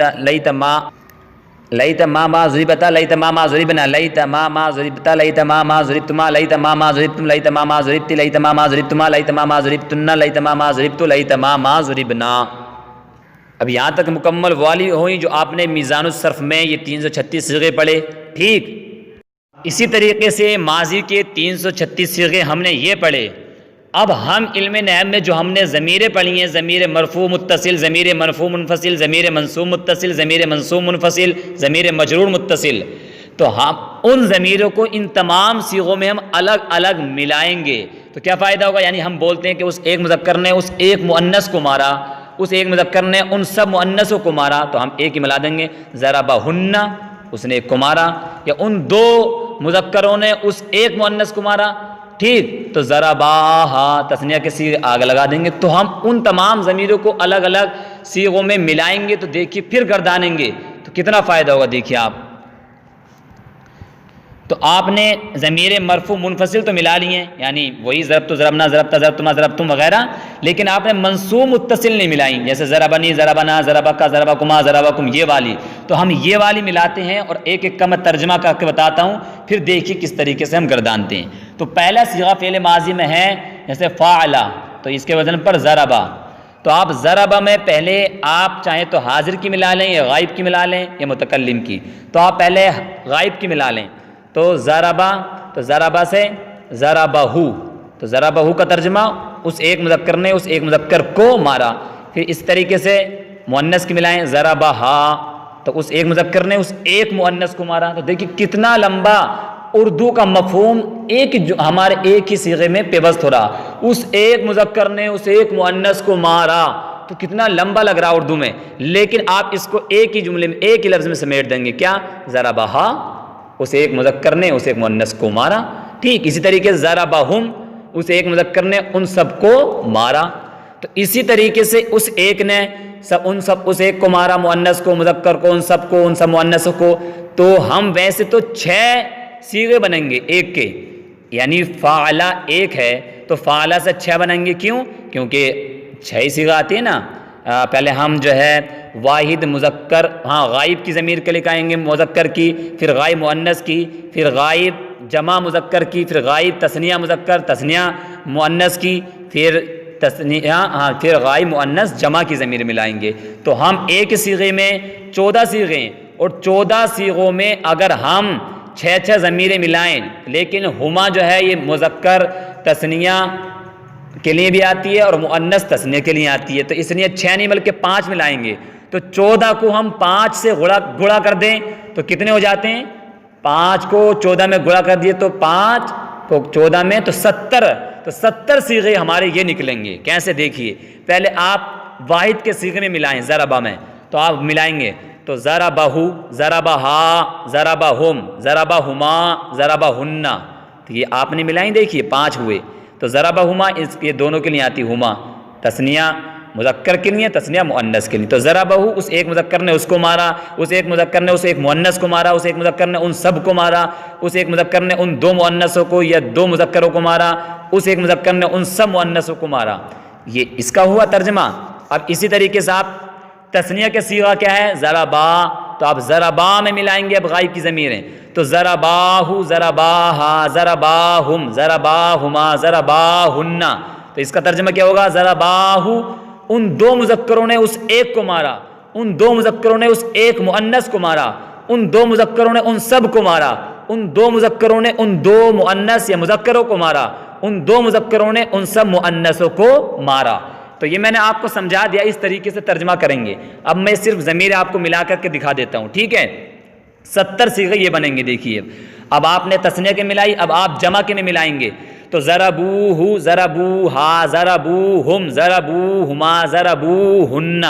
لیتما ما ضربتا، لیتما ما ضربنا، لیتما ما ضربتا، لیتما ما ضربتما، لیتما ما ضربتم، لیتما ما ضربت، لیتما ما ضربتما، لیتما ما ضربتن، لیتما ما ضربت، لیتما ما ضربنا. اب یہاں تک مکمل والی ہوئی جو آپ نے میزان الصرف میں یہ 336 صیغے پڑھے. ٹھیک، اسی طریقے سے ماضی کے 336 صیغے ہم نے یہ پڑھے. اب ہم علم نحو میں جو ہم نے ضمیریں پڑھی ہیں، ضمیر مرفوع متصل، ضمیر مرفوع منفصل، ضمیر منصوب متصل، ضمیر منصوب منفصل، ضمیر مجرور متصل، تو ہم ان ضمیروں کو ان تمام صیغوں میں ہم الگ الگ ملائیں گے. تو کیا فائدہ ہوگا؟ یعنی ہم بولتے ہیں کہ اس ایک مذکر نے اس ایک مؤنث کو مارا، اس ایک مذکر نے ان سب مؤنثوں کو مارا، تو ہم ایک ہی ملا دیں گے. ضربہن، اس نے ایک کو مارا، یا ان دو مذکروں نے اس ایک مؤنث کو مارا. ٹھیک، تو ضرباہا تثنیہ کے صیغے آگے لگا دیں گے. تو ہم ان تمام ضمیروں کو الگ الگ صیغوں میں ملائیں گے. تو دیکھیے پھر گردانیں گے تو کتنا فائدہ ہوگا. دیکھیے آپ، تو آپ نے ضمیر مرفوع منفصل تو ملا لیے ہیں، یعنی وہی ضربت، ضربنا، ضربتا، ضربتما، ضربتم وغیرہ، لیکن آپ نے منصوب متصل نہیں ملائیں، جیسے ضربنی، ضربنا، ضربکا، ضربکما، ضربکم، یہ والی. تو ہم یہ والی ملاتے ہیں اور ایک ایک کا میں ترجمہ کر کے بتاتا ہوں، پھر دیکھیے کس طریقے سے ہم گردانتے ہیں. تو پہلا صیغہ فعل ماضی میں ہے جیسے فعلا، تو اس کے وزن پر ضربا. تو آپ ضربہ میں پہلے آپ چاہیں تو حاضر کی ملا لیں یا غائب کی ملا لیں یا متکلم کی. تو آپ پہلے غائب کی ملا لیں. تو ضربہ، تو ضربہ سے ضربہو، تو ضربہو کا ترجمہ اس ایک مذکر نے اس ایک مذکر کو مارا. پھر اس طریقے سے مؤنث کی ملائیں، ضربہا، تو اس ایک مذکر نے اس ایک مؤنث کو مارا. تو دیکھیے کتنا لمبا اردو کا مفہوم ہمارے ایک ہی صیغے میں پیوست ہو رہا. اس ایک مذکر نے اس ایک مؤنث کو مارا، تو کتنا لمبا لگ رہا اردو میں، لیکن آپ اس کو ایک ہی جملے میں ایک ہی لفظ میں سمیٹ دیں گے. کیا؟ ضربہا، اس ایک مذکر نے اس ایک مؤنث کو مارا. ٹھیک اسی طریقے سے ضربہم، اس ایک مذکر نے ان سب کو مارا، تو اسی طریقے سے اس ایک نے اس ایک کو مارا، مؤنث کو، مذکر کو، ان سب مؤنث کو. تو ہم ویسے تو 6 صیغے بنیں گے ایک کے، یعنی فعلا ایک ہے تو فعلا سے 6 بنیں گے. کیوں؟ کیونکہ 6 ہی صیغہ آتی ہے نا. پہلے ہم جو ہے واحد مذکر، غائب کی ضمیر کے لکھائیں گے مذکر کی، پھر غائب مؤنث کی، پھر غائب جمع مذکر کی، پھر غائب تثنیہ مذکر تثنیہ مؤنث کی، پھر پھر غائب مؤنث جمع کی ضمیر ملائیں گے. تو ہم ایک صیغے میں 14 صیغے، اور 14 صیغوں میں اگر ہم 6 ضمیریں ملائیں، لیکن ہما جو ہے یہ مذکر تثنیہ کے لیے بھی آتی ہے اور مؤنث تثنیہ کے لیے آتی ہے، تو اس لیے 6 نہیں بلکہ 5 ملائیں گے. تو 14 کو ہم 5 سے گڑا کر دیں تو کتنے ہو جاتے ہیں؟ 5 کو 14 میں گڑا کر دیے تو 5 کو 14 میں تو 70. تو 70 صیغے ہمارے یہ نکلیں گے. کیسے؟ دیکھیے، پہلے آپ واحد کے صیغے میں ملائیں ضربہ میں، تو آپ ملائیں گے تو ضربہو، ضربہا، ضربہم، ضربہما، ضربہن، تو یہ آپ نے ملائیں، دیکھیے 5 ہوئے. تو ضربہما یہ دونوں کے لیے آتی ہما، تثنیہ مذکر کے لیے، تثنیہ مؤنث کے لیے. تو ضربہو اس ایک مذکر نے اس کو مارا، اس ایک مذکر نے اس ایک مؤنث کو مارا، اس ایک مذکر نے ان سب کو مارا، اس ایک مذکر نے ان 2 مؤنثوں کو یا 2 مذکروں کو مارا، اس ایک مذکر نے ان سب مؤنثوں کو مارا. یہ اس کا ہوا ترجمہ. اب اسی طریقے سے آپ تثنیہ کے صیغہ کیا ہے؟ ضربا، تو آپ ضربا میں ملائیں گے اب غائب کی ضمیریں، تو ضرباہو، ضرباہا، ضرباہم، ضرباہما، ضرباہن. تو اس کا ترجمہ کیا ہوگا؟ ضرباہو ان 2 مذکروں نے اس ایک کو مارا، ان 2 مذکروں نے اس ایک مؤنث کو مارا، ان 2 مذکروں نے ان سب کو مارا، ان 2 مذکروں نے ان 2 مؤنث یا مذکروں کو مارا، ان 2 مذکروں نے ان سب مؤنثوں کو مارا. تو یہ میں نے آپ کو سمجھا دیا، اس طریقے سے ترجمہ کریں گے. اب میں صرف ضمیر آپ کو ملا کر کے دکھا دیتا ہوں، ٹھیک ہے؟ 70 صیغے یہ بنیں گے. دیکھیے اب آپ نے تثنیہ کے ملائی، اب آپ جمع کے میں ملائیں گے. تو ضربوہ، ضربوہا، ضربوہم، ضربوہما، ضربوہن.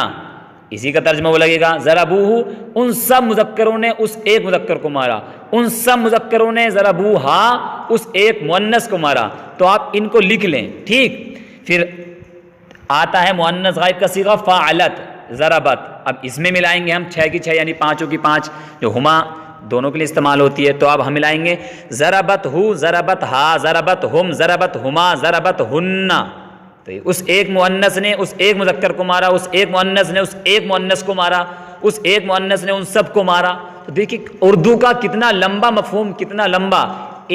اسی کا ترجمہ وہ لگے گا ضربوہ ان سب مذکروں نے اس ایک مذکر کو مارا، ان سب مذکروں نے ضربوہا اس ایک مؤنث کو مارا. تو آپ ان کو لکھ لیں، ٹھیک؟ پھر آتا ہے مؤنث غائب کا صیغہ فعلت، ضربت. اب اس میں ملائیں گے ہم 6 کی 6 یعنی 5 کی 5 جو ہما دونوں کے لیے استعمال ہوتی ہے. تو اب ہم ملائیں گے ضربت ہو، ضربت ہا، ضربت ہم، ضربت ہما، ضربت ہن. تو اس ایک مؤنث نے اس ایک مذکر کو مارا، اس ایک مؤنث نے اس ایک مؤنث کو مارا، اس ایک مؤنث نے ان سب کو مارا. تو دیکھیے اردو کا کتنا لمبا مفہوم، کتنا لمبا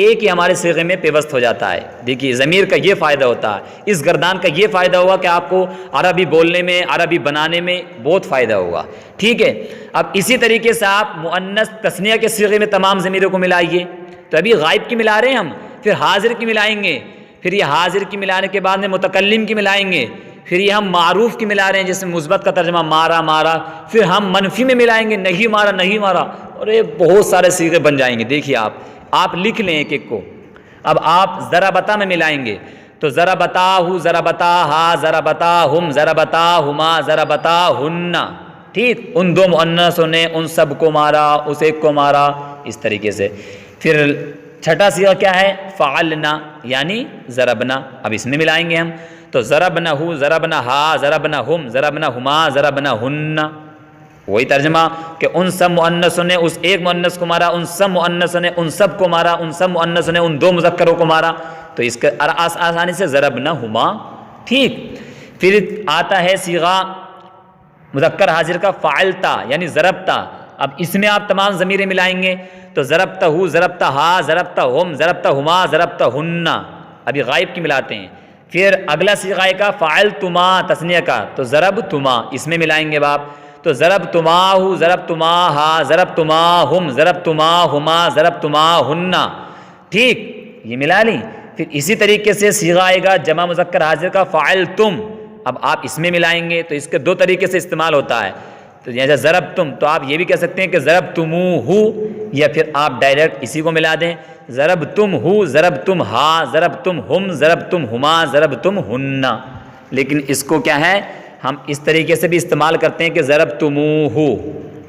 ایک ہی ہمارے صیغے میں پیوست ہو جاتا ہے. دیکھیے ضمیر کا یہ فائدہ ہوتا ہے، اس گردان کا یہ فائدہ ہوگا کہ آپ کو عربی بولنے میں، عربی بنانے میں بہت فائدہ ہوگا، ٹھیک ہے؟ اب اسی طریقے سے آپ مؤنث تثنیہ کے صیغے میں تمام ضمیروں کو ملائیے. تو ابھی غائب کی ملا رہے ہیں ہم، پھر حاضر کی ملائیں گے، پھر یہ حاضر کی ملانے کے بعد میں متکلم کی ملائیں گے، پھر یہ ہم معروف کی ملا رہے ہیں جس میں مثبت کا ترجمہ مارا مارا، پھر ہم منفی میں ملائیں گے نہیں مارا نہیں مارا، اور یہ بہت سارے صیغے بن جائیں گے. دیکھیے آپ لکھ لیں ایک ایک کو. اب آپ ضربتا میں ملائیں گے تو ضربتاہو، ضربتاہا، ضربتاہم، ضربتاہما، ضربتاہن. ٹھیک، ان 2 مؤنثوں نے ان سب کو مارا، اس ایک کو مارا، اس طریقے سے. پھر 6ٹھا صیغہ کیا ہے؟ فعلنا یعنی ضربنا. اب اس میں ملائیں گے ہم تو ضربنہو، ضربنہا، ضربنہم، ضربنہما، ضربنہن. وہی ترجمہ کہ ان سب مؤنثوں نے اس ایک مؤنث کو مارا، ان سب مؤنثوں نے ان سب کو مارا، ان سب مؤنثوں نے ان 2 مذکروں کو مارا. تو اس کا آسانی سے ضربنہما. ٹھیک، پھر آتا ہے صیغہ مذکر حاضر کا فعلتا یعنی ضربتا. اب اس میں آپ تمام ضمیریں ملائیں گے تو ضربتہو، ضربتہا، ضربتہم، ضربتہما، ضربتہن. ابھی غائب کی ملاتے ہیں. پھر اگلا صیغہ کا فعلتما تثنیہ کا تو ضربتما، اس میں ملائیں گے باپ تو ضربتماہو، ضربتماہا، ضربتماہم، ضربتماہما، ضربتماہن. ٹھیک، یہ ملا لی. پھر اسی طریقے سے صیغہ آئے گا جمع مذکر حاضر کا فعلتم. اب آپ اس میں ملائیں گے تو اس کے 2 طریقے سے استعمال ہوتا ہے. تو جیسے ضربتم تو آپ یہ بھی کہہ سکتے ہیں کہ ضربتموہو، یا پھر آپ ڈائریکٹ اسی کو ملا دیں ضربتمہو، ضربتمہا، ضربتمہم، ضربتمہما، ضربتمہن. لیکن اس کو کیا ہے ہم اس طریقے سے بھی استعمال کرتے ہیں کہ ضربتموہو.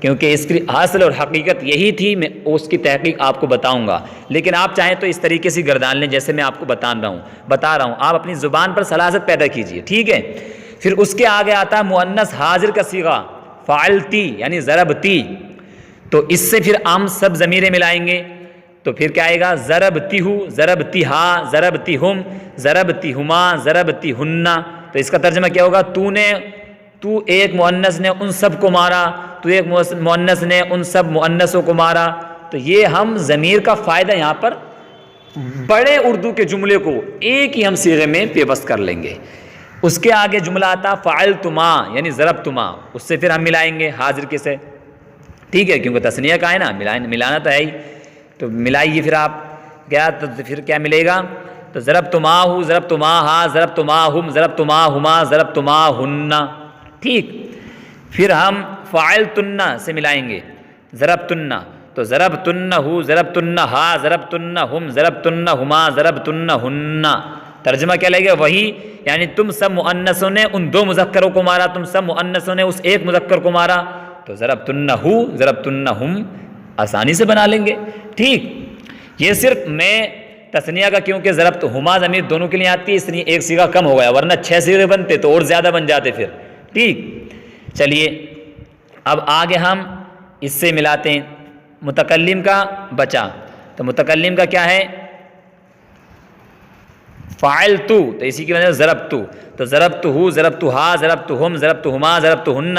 کیونکہ اس کی اصل اور حقیقت یہی تھی، میں اس کی تحقیق آپ کو بتاؤں گا، لیکن آپ چاہیں تو اس طریقے سے گردان لیں جیسے میں آپ کو بتا رہا ہوں، آپ اپنی زبان پر سلاست پیدا کیجئے، ٹھیک ہے۔ پھر اس کے آگے آتا ہے مؤنث حاضر کا صیغہ فعلتی یعنی ضربتی، تو اس سے پھر ہم سب ضمیریں ملائیں گے، تو پھر کیا آئے گا ضربتیہو، ضربتیہا، ضربتیہم، ضربتیہما، ضربتیہن۔ تو اس کا ترجمہ کیا ہوگا؟ تو ایک مؤنث نے ان سب کو مارا، تو ایک مؤنث نے ان سب مؤنثوں کو مارا۔ تو یہ ہم ضمیر کا فائدہ یہاں پر بڑے اردو کے جملے کو ایک ہی ہم صیغے میں پیوست کر لیں گے۔ اس کے آگے جملہ آتا فعلتما یعنی ضربتما، اس سے پھر ہم ملائیں گے حاضر کے سے، ٹھیک ہے، کیونکہ تثنیہ کا ہے نا، ملانا تو ہے ہی، تو ملائیے پھر آپ کیا، تو پھر کیا ملے گا؟ تو ضربتماہو، ضربتماہا، ضربتماہم، ضربتماہما، ضربتماہن، ٹھیک۔ پھر ہم فعلتن سے ملائیں گے ضربتن، تو ضربتنہو، ضربتنہا، ضربتنہم، ضربتنہما، ضربتنہن۔ ترجمہ کیا لگے گا؟ وہی، یعنی تم سب مؤنثوں نے ان دو مذکروں کو مارا، تم سب مؤنثوں نے اس ایک مذکر کو مارا، تو ضربتنہو، ضربتنہم آسانی سے بنا لیں گے، ٹھیک۔ یہ صرف میں تثنیہ کا، کیونکہ ضربتہما ضمیر دونوں کے لیے آتی ہے، اس لیے ایک صیغہ کم ہو گیا، ورنہ 6 صیغے بنتے تو اور زیادہ بن جاتے پھر، ٹھیک۔ چلیے اب آگے ہم اس سے ملاتے ہیں متکلم کا بچا، تو متکلم کا کیا ہے؟ فعلتو، تو اسی کی وجہ سے ضربتو، تو ضربتہو، ضربتہا، ضربتہم، ضربتہما، ضربتہن،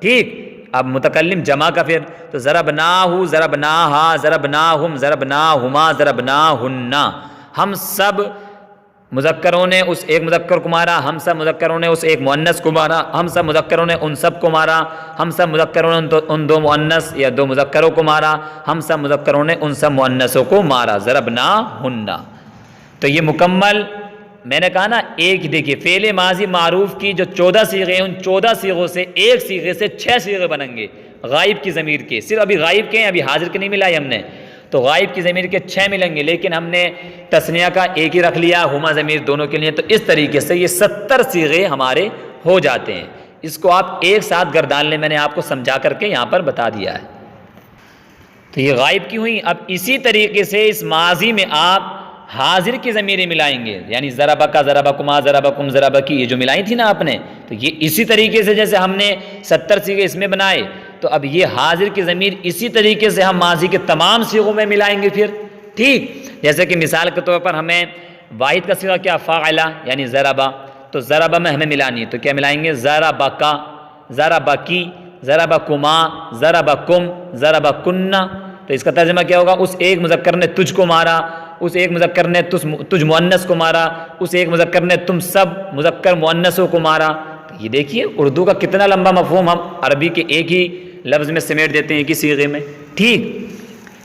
ٹھیک۔ اب متکلم جمع کا پھر، تو ضربناہو، ضربناہا، ضربناہم، ضربناہما، ضربناہن۔ ہم سب مذکروں نے اس ایک مذکر کو مارا، ہم سب مذکروں نے اس ایک مؤنث کو مارا، ہم سب مذکروں نے ان سب کو مارا، ہم سب مذکروں نے ان دو مؤنث یا دو مذکروں کو مارا، ہم سب مذکروں نے ان سب مؤنثوں کو مارا، ضربناہن۔ تو یہ مکمل، میں نے کہا نا، ایک دیکھیے فعل ماضی معروف کی جو 14 صیغے ہیں، ان 14 صیغوں سے ایک صیغے سے 6 صیغے بنیں گے غائب کی ضمیر کے، صرف ابھی غائب کے ہیں، ابھی حاضر کے نہیں ملائے ہم نے، تو غائب کی ضمیر کے 6 ملیں گے، لیکن ہم نے تثنیہ کا ایک ہی رکھ لیا، ہما ضمیر دونوں کے لیے، تو اس طریقے سے یہ 70 صیغے ہمارے ہو جاتے ہیں۔ اس کو آپ ایک ساتھ گردان لیں، میں نے آپ کو سمجھا کر کے یہاں پر بتا دیا ہے۔ تو یہ غائب کی ہوئی۔ اب اسی طریقے سے اس ماضی میں آپ حاضر کی ضمیریں ملائیں گے، یعنی ضربکا، ضربکما، ضربکم، ضربکی، یہ جو ملائی تھی نا آپ نے، تو یہ اسی طریقے سے جیسے ہم نے 70 صیغے اس میں بنائے، تو اب یہ حاضر کی ضمیر اسی طریقے سے ہم ماضی کے تمام صیغوں میں ملائیں گے پھر، ٹھیک۔ جیسے کہ مثال کے طور پر ہمیں واحد کا صیغہ کیا؟ فاعلہ یعنی ضربہ، تو ضربہ میں ہمیں ملانی ہے، تو کیا ملائیں گے؟ ضربکا، ضربکی، ضربکما، ضربکم، ضربکن۔ تو اس کا ترجمہ کیا ہوگا؟ اس ایک مذکر نے تجھ کو مارا، اس ایک مذکر نے تجھ مؤنث کو مارا، اس ایک مذکر نے تم سب مذکر مؤنثوں کو مارا۔ تو یہ دیکھیے اردو کا کتنا لمبا مفہوم ہم عربی کے ایک ہی لفظ میں سمیٹ دیتے ہیں، ایک ہی صیغے میں، ٹھیک۔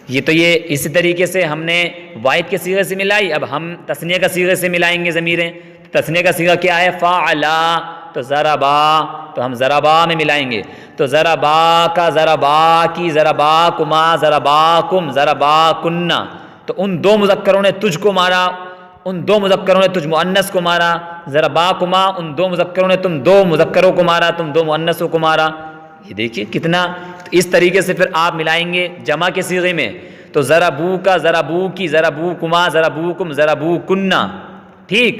یہ اسی طریقے سے ہم نے واحد کے صیغے سے ملائی، اب ہم تثنیہ کا صیغے سے ملائیں گے ضمیریں۔ تثنیہ کا صیغہ کیا ہے؟ فعلا، تو ضربا، تو ہم ضربا میں ملائیں گے، تو ضربا کا، ضربا کی، ضربا کما، ضربا کم، ضربا کننا۔ تو ان دو مذکروں نے تجھ کو مارا، ان دو مذکروں نے تجھ مؤنث کو مارا، ضرباکما، ان دو مذکروں نے تم دو مذکروں کو مارا، تم دو مؤنثوں کو مارا۔ یہ دیکھیے کتنا، تو اس طریقے سے پھر آپ ملائیں گے جمع کے صیغے میں، تو ضربو کا، ضربو کی، ضربوکما، ضربوکم، ضربوکننا، ٹھیک،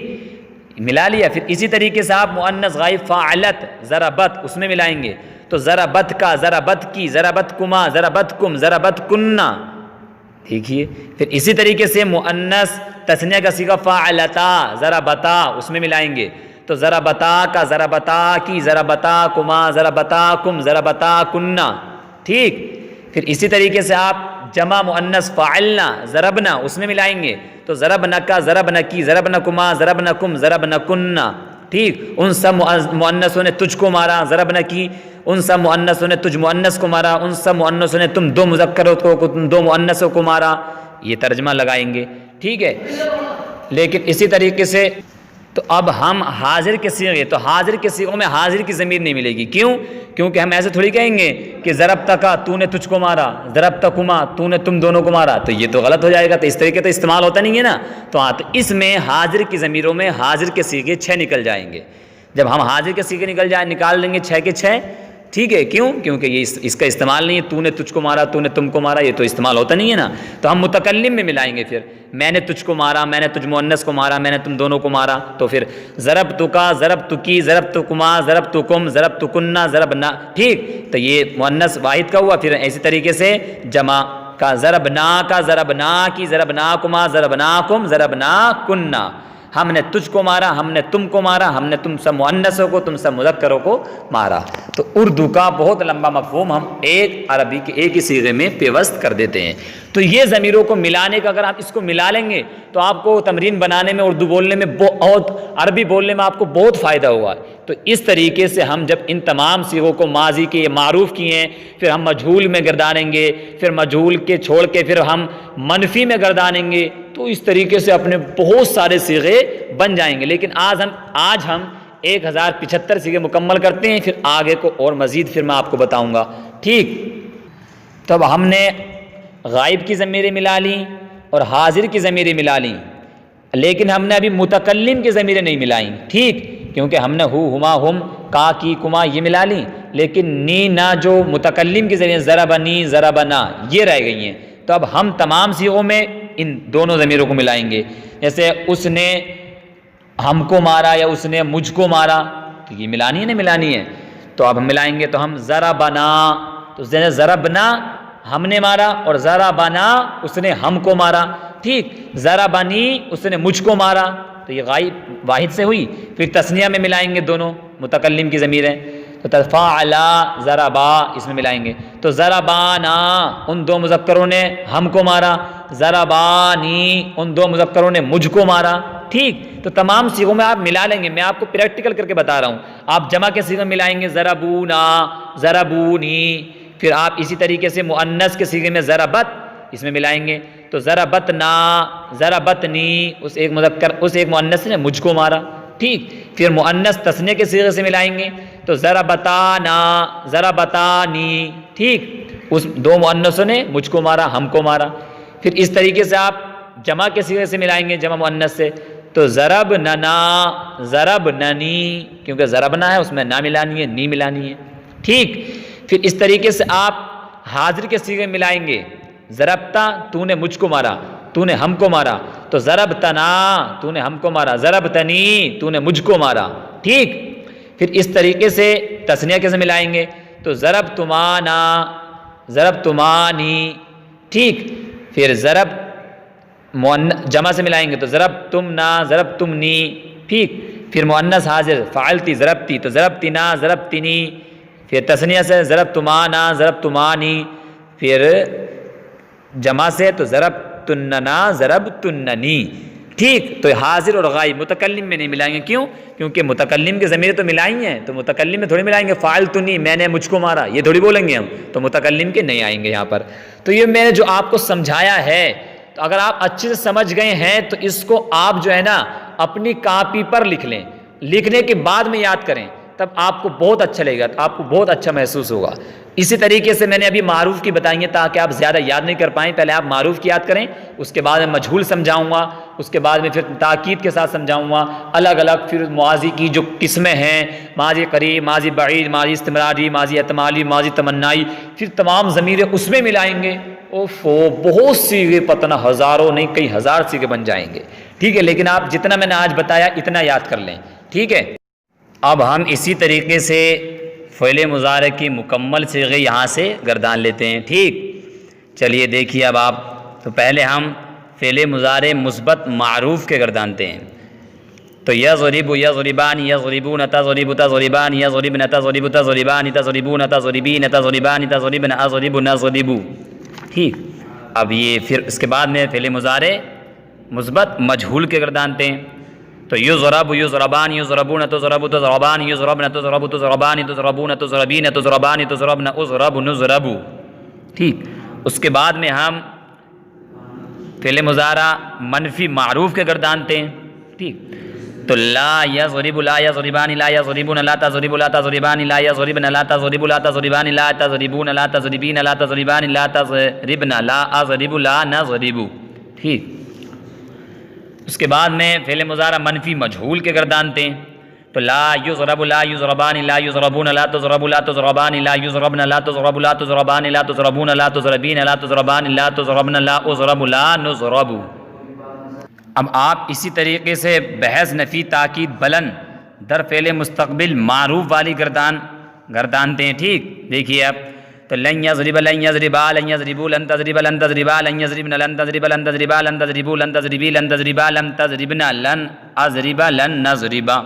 ملا لیا۔ پھر اسی طریقے سے آپ مؤنث غائب فاعلت، ضربت، اس میں ملائیں گے، تو ضربت کا، ضربت کی، ضربتکما، ضربتکم، ضربتکننا، دیکھیے۔ پھر اسی طریقے سے مؤنث تثنیہ کا صیغہ فاعلتا، ضربتا، اس میں ملائیں گے، تو ضربتا کا، ضربتا کی، ضربتا کما، ضربتا کم، ضربتا کننا، ٹھیک۔ پھر اسی طریقے سے آپ جمع مؤنث فاعلنا، ضربنا، اس میں ملائیں گے، تو ضربنا کا، ضربنا کی، ضربنا کما، ضربنا کم، ضربنا کننا، ٹھیک۔ ان سب مؤنثوں نے تجھ کو مارا، ضربنا کی، ان سب مؤنثوں نے تجھ مؤنث کو مارا، ان سب مؤنثوں نے تم دو مذکروں کو، تم دو مؤنثوں کو مارا، یہ ترجمہ لگائیں گے، ٹھیک ہے۔ لیکن اسی طریقے سے تو اب ہم حاضر کے صیغے، تو حاضر کے صیغوں میں حاضر کی ضمیر نہیں ملے گی، کیوں؟ کیونکہ ہم ایسے تھوڑی کہیں گے کہ ضربتکا، تو نے تجھ کو مارا، ضربتکما، تو نے تم دونوں کو مارا، تو یہ تو غلط ہو جائے گا، تو اس طریقے تو استعمال ہوتا نہیں ہے نا۔ تو ہاں، تو اس میں حاضر کی ضمیروں میں حاضر کے صیغے 6 نکل جائیں گے۔ جب ہم حاضر کے صیغے نکال لیں گے 6 کے 6، ٹھیک ہے، کیوں؟ کیونکہ یہ اس کا استعمال نہیں ہے، تو نے تجھ کو مارا، تو نے تم کو مارا، یہ تو استعمال ہوتا نہیں ہے نا، تو ہم متکلم میں ملائیں گے پھر، میں نے تجھ کو مارا، میں نے تجھ مؤنث کو مارا، میں نے تم دونوں کو مارا، تو پھر ضربتکا، ضربتکی، ضربتکما، ضربتکم، ضربتکنہ، ضربنا، ٹھیک، تو یہ مؤنث واحد کا ہوا، پھر اسی طریقے سے جمع کا ضربنا کا، ضربناکی، ضربناکما، ضربناکم، ضربناکنہ، ہم نے تجھ کو مارا، ہم نے تم کو مارا، ہم نے تم سب مؤنثوں کو، تم سب مذکروں کو مارا۔ تو اردو کا بہت لمبا مفہوم ہم ایک عربی کے ایک ہی صیغے میں پیوست کر دیتے ہیں۔ تو یہ ضمیروں کو ملانے کا، اگر آپ اس کو ملا لیں گے تو آپ کو تمرین بنانے میں، اردو بولنے میں بہت، عربی بولنے میں آپ کو بہت فائدہ ہوگا۔ تو اس طریقے سے ہم جب ان تمام صیغوں کو ماضی کے معروف کیے ہیں، پھر ہم مجہول میں گردانیں گے، پھر مجہول کے چھوڑ کے پھر ہم منفی میں گردانیں گے، تو اس طریقے سے اپنے بہت سارے صیغے بن جائیں گے۔ لیکن آج ہم 1075 صیغے مکمل کرتے ہیں، پھر آگے کو اور مزید پھر میں آپ کو بتاؤں گا، ٹھیک۔ تب ہم نے غائب کی ضمیریں ملا لیں اور حاضر کی ضمیریں ملا لیں، لیکن ہم نے ابھی متکلم کی ضمیریں نہیں ملائیں، ٹھیک، کیونکہ ہم نے ہو، ہما، ہم، کا، کی، کما یہ ملا لیں، لیکن نی، نا جو متکلم کی ضمیریں ضربنی، ضربنا یہ رہ گئی ہیں۔ تو اب ہم تمام صیغوں میں ان دونوں ضمیروں کو ملائیں گے، جیسے اس نے ہم کو مارا یا اس نے مجھ کو مارا، تو یہ ملانی ہے نا، ملانی ہے، تو اب ہم ملائیں گے، تو ہم ضربنا، تو ضربنا ہم نے مارا، اور ضربنا اس نے ہم کو مارا، ٹھیک، ضربنی اس نے مجھ کو مارا، تو یہ غائب واحد سے ہوئی۔ پھر تثنیہ میں ملائیں گے دونوں متکلم کی ضمیریں، تو تفاعلا، ضربا اس میں ملائیں گے، تو ضربانا ان دو مذکروں نے ہم کو مارا، ضربانی ان دو مذکروں نے مجھ کو مارا، ٹھیک۔ تو تمام صیغوں میں آپ ملا لیں گے، میں آپ کو پریکٹیکل کر کے بتا رہا ہوں۔ آپ جمع کے صیغے ملائیں گے، ضربونا، ضربونی، پھر آپ اسی طریقے سے مؤنث کے صیغے میں ضربت اس میں ملائیں گے، تو ضربتنا، ضربتنی اس ایک مؤنث نے مجھ کو مارا، ٹھیک۔ پھر مؤنث تثنیہ کے صیغے سے ملائیں گے، تو ضربتانا، ضربتانی، ٹھیک، اس دو مؤنثوں نے مجھ کو مارا، ہم کو مارا۔ پھر اس طریقے سے آپ جمع کے صیغے سے ملائیں گے، جمع مؤنث سے، تو ضربننا، ضربننی، کیونکہ ضربنا ہے اس میں نہ ملانی ہے، نی ملانی ہے، ٹھیک۔ پھر اس طریقے سے آپ حاضر کے صیغے ملائیں گے، ضربتا تو نے مجھ کو مارا، تو نے ہم کو مارا، تو ضربتنا تو نے ہم کو مارا، ضربتنی تو نے مجھ کو مارا، ٹھیک۔ پھر اس طریقے سے تثنیہ کے سے ملائیں گے، تو ضربتمانا، ضربتمانی، ٹھیک۔ پھر جمع سے ملائیں گے، تو ضربتمنا، ضربتمنی، ٹھیک۔ پھر مؤنث حاضر فعلتی، ضربتی، تو ضربتنا، ضربتنی۔ پھر تثنیہ سے ضربتمانا، ضربتمانی۔ پھر جمع سے تو ضربتننا، ضربتننی، ٹھیک۔ تو حاضر اور غائب متکلم میں نہیں ملائیں گے، کیوں؟ کیونکہ متکلم کے ضمیر تو ملائی ہیں، تو متکلم میں تھوڑی ملائیں گے، فعلتنی میں نے مجھ کو مارا یہ تھوڑی بولیں گے ہم، تو متکلم کے نہیں آئیں گے یہاں پر۔ تو یہ میں نے جو آپ کو سمجھایا ہے، تو اگر آپ اچھے سے سمجھ گئے ہیں تو اس کو آپ جو ہے نا اپنی کاپی پر لکھ لیں، لکھنے کے بعد میں یاد کریں، تب آپ کو بہت اچھا لگے گا، آپ کو بہت اچھا محسوس ہوگا۔ اسی طریقے سے میں نے ابھی معروف کی بتائیں گے تاکہ آپ زیادہ یاد نہیں کر پائیں، پہلے آپ معروف کی یاد کریں، اس کے بعد میں مجہول سمجھاؤں گا، اس کے بعد میں پھر تاکید کے ساتھ سمجھاؤں گا، الگ الگ پھر ماضی کی جو قسمیں ہیں، ماضی قریب، ماضی بعید، ماضی استمراری، ماضی احتمالی، ماضی تمنائی، پھر تمام ضمیریں اس میں ملائیں گے، بہت سیغے، پتہ ہزاروں نہیں کئی ہزار سیغے بن جائیں گے، ٹھیک ہے۔ لیکن آپ جتنا میں نے آج بتایا اتنا یاد کر لیں، ٹھیک ہے۔ اب ہم اسی طریقے سے فعل مضارع کی مکمل صیغے یہاں سے گردان لیتے ہیں، ٹھیک۔ چلیے دیکھیے اب آپ، تو پہلے ہم فعل مضارع مثبت معروف کے گردانتے ہیں، تو یضرب، یضربان، یضربون، تضرب، تضربان، یضربن، تضرب، تضربان، تضربون، تضربین، تضربان، تضربن، اضرب، نضرب، ٹھیک۔ اب یہ پھر اس کے بعد میں فعل مضارع مثبت مجہول کے گردانتے ہیں، تو یضرب، یضربان، یضربون، تضرب، تضربان، یضربن، تضرب، تضربان، تضربون، تضربین، تضربان، تضربن، اضرب، نضرب، ٹھیک۔ اس کے بعد میں ہم فعل مضارع منفی معروف کے گردانتے ہیں، ٹھیک۔ تو لا یضرب، لا یضربان، لا یضربون، لا تضرب، لا تضربان، لا یضربن، لا تضرب، لا تضربان، لا تضربون، لا تضربین، لا تضربان، لا تضربن، لا اضرب، لا نضرب، ٹھیک۔ اس کے بعد میں فعل مضارع منفی مجہول کے گردانتے ہیں، تو لا یضرب لا یضربان لا یضربون لا تضرب لا تضربان لا یضربن لا تضرب لا تضربان لا تضربون لا تضربین لا تضربان لا تضربن لا اضرب لا نضرب۔ اب آپ اسی طریقے سے بحث نفی تاکید بلند در فعل مستقبل معروف والی گردانتے ہیں، ٹھیک؟ دیکھیے اب تو لن یضرب لن یضربا لن یضربوا لن تضرب لن تضربا لن یضربن لن تضرب لن تضربا لن تضربوا لن تضربی لن تضربا لن تضربن لن اضرب لن نضربا۔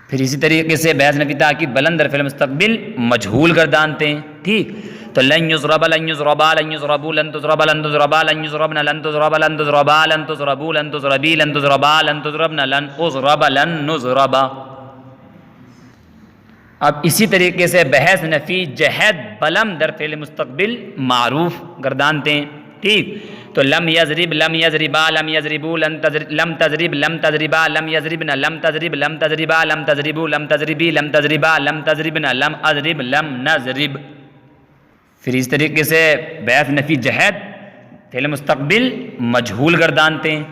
پھر اسی طریقے سے بحث نفی تاکید بلند در فعل مستقبل مجہول گردانتے ہیں، ٹھیک؟ تو لن یضرب لن یضربا لن یضربوا لن تضرب لن تضربا لن یضربن لن تضرب لن تضربا لن تضربوا لن تضربی لن تضربا لن تضربن لن اضرب لن نضربا۔ اب اسی طریقے سے بحث نفی جہد بلم در فعل مستقبل معروف گردانتے ہیں، ٹھیک؟ تو لم یضرب لم یضربا لم یضربوا لم تضرب لم تضربا لم یضربن لم تضرب لم تضربا لم تضربوا لم تضربی لم تضربا لم تضربن لم اضرب لم نضرب۔ پھر اس طریقے سے بحث نفی جہد فعل مستقبل مجہول گردانتے ہیں،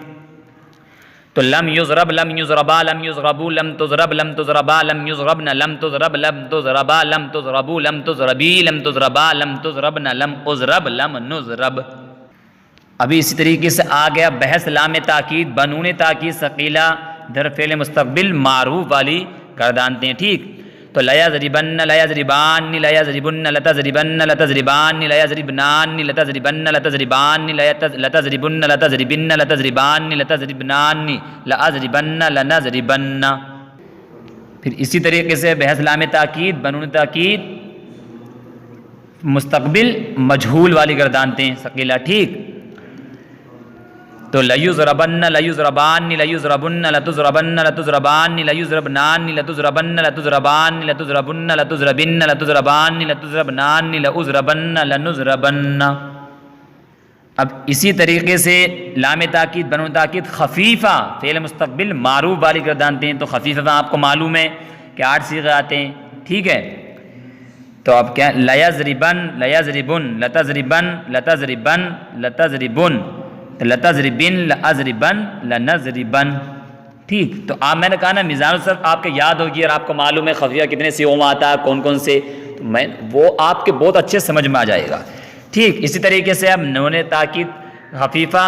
تو لم یضرب لم یضربا لم یضربوا لم تضرب لم تضربا لم یضربن لم تضرب لم تضربا لم تضربوا لم تضربی لم تضربا لم تضربن لم اضرب لم نضرب۔ ابھی اسی طریقے سے آ گیا بحث لام تاکید بنون تاکید ثقیلہ در فعل مستقبل معروف والی گردانتے ہیں، ٹھیک؟ تو لا یضربن لا یضربان لا یضربن لتضربن لتضربان لا یضربنان لتضربن لتضربان لتضربن لتضربن لتضربان لتضربنان لاضربن لنضربن۔ پھر اسی طریقے سے بحث لام تاکید بنون تاکید مستقبل مجہول والی گردانتے ہیں ثقیلہ، ٹھیک؟ تو لیضربن لیضربان لیضربن لتضربن لتضربان لیضربنان لتضربن لتضربان لتضربن لتضربن لتضربان لتضربنان لاضربن لنضربن۔ اب اسی طریقے سے لام تاکید بنون تاکید خفیفہ فعل مستقبل معروف والی گردانتے ہیں، تو خفیفہ آپ کو معلوم ہے کہ 8 صیغے آتے ہیں، ٹھیک ہے؟ تو اب کیا لیضربن لیضربن لتضربن لتضربن لتضربن لتضربن لاضربن لنضربن، ٹھیک؟ تو آپ میں نے کہا نا میزان الصرف آپ کے یاد ہوگی اور آپ کو معلوم ہے خفیہ کتنے صیغوں میں آتا ہے کون کون سے، تو میں وہ آپ کے بہت اچھے سمجھ میں آ جائے گا، ٹھیک؟ اسی طریقے سے اب نون تاکید خفیفہ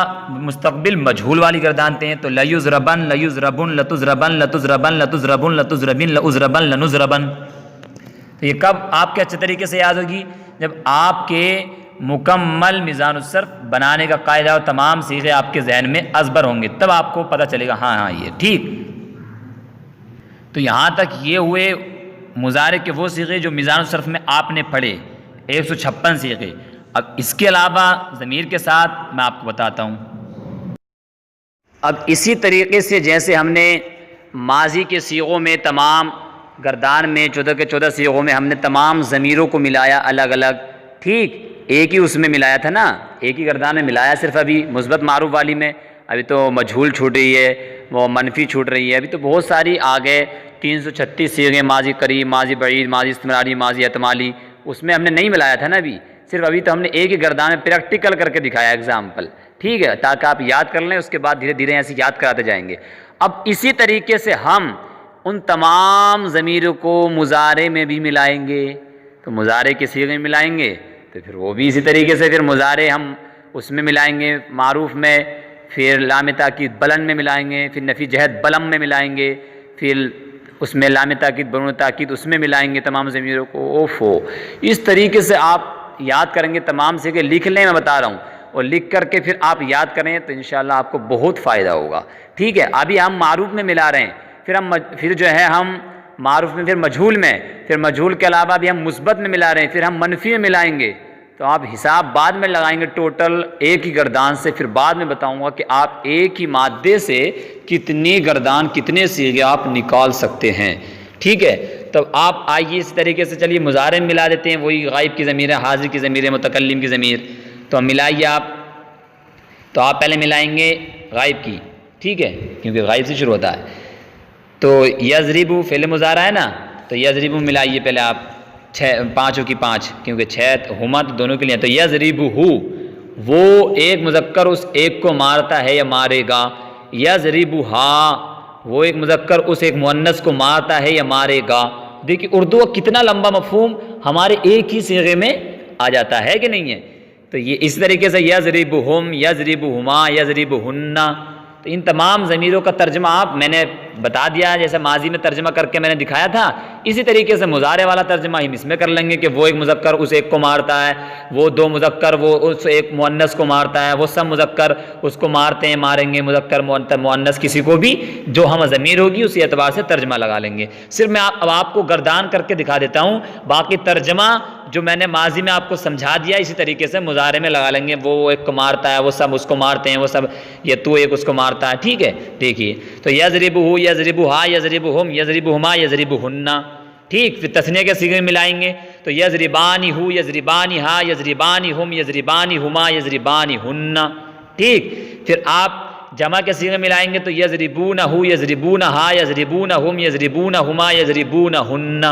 مستقبل مجہول والی گردانتے ہیں، تو لیضربن لیضربن لتضربن لتضربن لتضربن لتضربن لاضربن لنضربن۔ تو یہ کب آپ کے اچھے طریقے سے یاد ہوگی؟ جب آپ کے مکمل میزان الصرف بنانے کا قاعدہ اور تمام صیغے آپ کے ذہن میں ازبر ہوں گے، تب آپ کو پتہ چلے گا ہاں یہ ٹھیک۔ تو یہاں تک یہ ہوئے مضارع کے وہ صیغے جو میزان الصرف میں آپ نے پڑھے 156 صیغے۔ اب اس کے علاوہ ضمیر کے ساتھ میں آپ کو بتاتا ہوں۔ اب اسی طریقے سے جیسے ہم نے ماضی کے صیغوں میں تمام گردان میں 14 کے 14 صیغوں میں ہم نے تمام ضمیروں کو ملایا الگ الگ، ٹھیک؟ ایک ہی اس میں ملایا تھا نا، ایک ہی گردان میں ملایا صرف، ابھی مثبت معروف والی میں ابھی تو مجہول چھوٹ رہی ہے، وہ منفی چھوٹ رہی ہے، ابھی تو بہت ساری آگے 336 صیغے ماضی قریب ماضی بعید ماضی استمراری ماضی احتمالی، اس میں ہم نے نہیں ملایا تھا نا ابھی، صرف ابھی تو ہم نے ایک ہی گردان میں پریکٹیکل کر کے دکھایا ایگزامپل، ٹھیک ہے؟ تاکہ آپ یاد کر لیں، اس کے بعد دھیرے دھیرے ایسے یاد کراتے جائیں گے۔ اب اسی طریقے سے ہم ان تمام ضمیروں کو مضارع میں بھی ملائیں گے، تو مضارع کے صیغے میں ملائیں گے تو پھر وہ بھی اسی طریقے سے پھر مضارع ہم اس میں ملائیں گے معروف میں، پھر لام تاکید بلند میں ملائیں گے، پھر نفی جہد بلم میں ملائیں گے، پھر اس میں لام تاکید بنون تاکید اس میں ملائیں گے تمام ضمیروں کو۔ اوفو، اس طریقے سے آپ یاد کریں گے تمام صیغے، لکھ لیں، میں بتا رہا ہوں، اور لکھ کر کے پھر آپ یاد کریں تو انشاءاللہ آپ کو بہت فائدہ ہوگا، ٹھیک ہے؟ ابھی ہم معروف میں ملا رہے ہیں، پھر جو ہے ہم معروف میں، پھر مجہول میں، پھر مجہول کے علاوہ بھی ہم مثبت میں ملا رہے ہیں، پھر ہم منفی میں ملائیں گے، تو آپ حساب بعد میں لگائیں گے ٹوٹل ایک ہی گردان سے، پھر بعد میں بتاؤں گا کہ آپ ایک ہی مادے سے کتنی گردان کتنے صیغے آپ نکال سکتے ہیں، ٹھیک ہے؟ تو آپ آئیے اس طریقے سے چلیے مضارع میں ملا دیتے ہیں، وہی غائب کی ضمیر ہے، حاضر کی ضمیر ہے، متکلم کی ضمیر، تو ہم ملائیے آپ، تو آپ پہلے ملائیں گے غائب کی، ٹھیک ہے؟ کیونکہ غائب سے شروع ہوتا ہے، تو یضربو فعل مضارع ہے نا، تو یضربو ملائیے پہلے آپ، 5 کی 5 کیونکہ 6 ہما تو دونوں کے لیے، تو یضربہو، وہ ایک مذکر اس ایک کو مارتا ہے یا مارے گا، یضربہا وہ ایک مذکر اس ایک مؤنث کو مارتا ہے یا مارے گا۔ دیکھیے اردو کا کتنا لمبا مفہوم ہمارے ایک ہی صیغے میں آ جاتا ہے کہ نہیں ہے؟ تو یہ اس طریقے سے یضربہم، یضربہما، یضربہن، تو ان تمام ضمیروں کا ترجمہ میں نے بتا دیا، جیسے ماضی میں ترجمہ کر کے میں نے دکھایا تھا، اسی طریقے سے مضارع والا ترجمہ ہم اس میں کر لیں گے کہ وہ ایک مذکر اس ایک کو مارتا ہے، وہ دو مذکر وہ اس ایک مؤنث کو مارتا ہے، وہ سب مذکر اس کو مارتے ہیں، ماریں گے، مذکر مؤنث کسی کو بھی جو ہم ضمیر ہوگی اسی اعتبار سے ترجمہ لگا لیں گے۔ صرف میں اب آپ کو گردان کر کے دکھا دیتا ہوں، باقی ترجمہ جو میں نے ماضی میں آپ کو سمجھا دیا اسی طریقے سے مضارع میں لگا لیں گے، وہ ایک کو مارتا ہے، وہ سب اس کو مارتے ہیں، وہ سب یہ تو ایک اس کو مارتا ہے، ٹھیک ہے؟ دیکھیے تو یضربہ، یضربہا، یضربہم، یضربہما، یضربہن، ٹھیک؟ پھر تثنیہ کے صیغے میں ملائیں گے تو یضربانہ، یضربانہا، یضربانہم، یضربانہما، یضربانہن، ٹھیک؟ پھر آپ جمع کے صیغے ملائیں گے تو یضربونہ، یضربونہا، یضربونہم، یضربونہما، یضربونہن،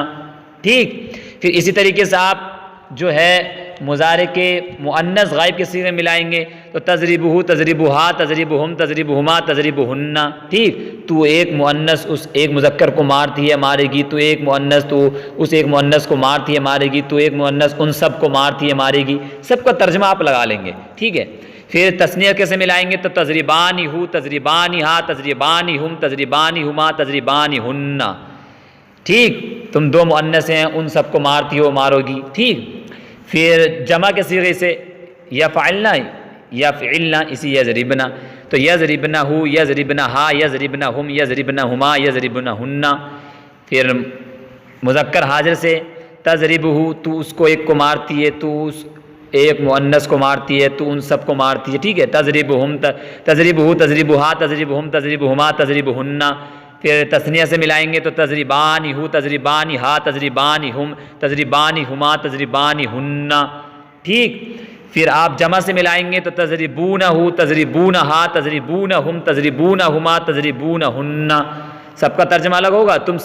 ٹھیک؟ پھر اسی طریقے سے آپ جو ہے مضارع کے مؤنث غائب کے صیغے ملائیں گے تو تضربہ، تضربہا، تضربہم، تضربہما، تضربہن، ٹھیک؟ تو ایک مؤنث اس ایک مذکر کو مارتی ہے مارے گی، تو ایک مؤنث تو اس ایک مؤنث کو مارتی ہے مارے گی، تو ایک مؤنث ان سب کو مارتی ہے مارے گی، سب کا ترجمہ آپ لگا لیں گے، ٹھیک ہے؟ پھر تثنیہ کیسے ملائیں گے تو تضربانہ، تضربانہا، تضربانہم، تضربانہما، تضربانہن، ٹھیک؟ تم دو مؤنث ہیں ان سب کو مارتی ہو مارو گی، ٹھیک؟ پھر جمع کے صیغے سے یفعلن، یفعلن، اسی یضربن، تو یضربنہ، یضربنہا، یضربنہم، یضربنہما، یضربنہن۔ پھر مذکر حاضر سے تضربہ، تو اس کو ایک کو مارتی ہے، تو اس ایک مؤنث کو مارتی ہے، تو ان سب کو مارتی ہے، ٹھیک ہے؟ تضربہم، تضربہ، تضربہا، تضربہم، تضربہما، تضربہن۔ پھر تثنیہ سے ملائیں گے تو تضربانہ، تضربانہا، تضربانہم، تضربانہما، تضربانہن، ٹھیک؟ پھر آپ جمع سے ملائیں گے تو تضربونہ، تضربونہا، تضربونہم، تضربونہما، تضربونہن، سب کا ترجمہ الگ ہوگا۔ تم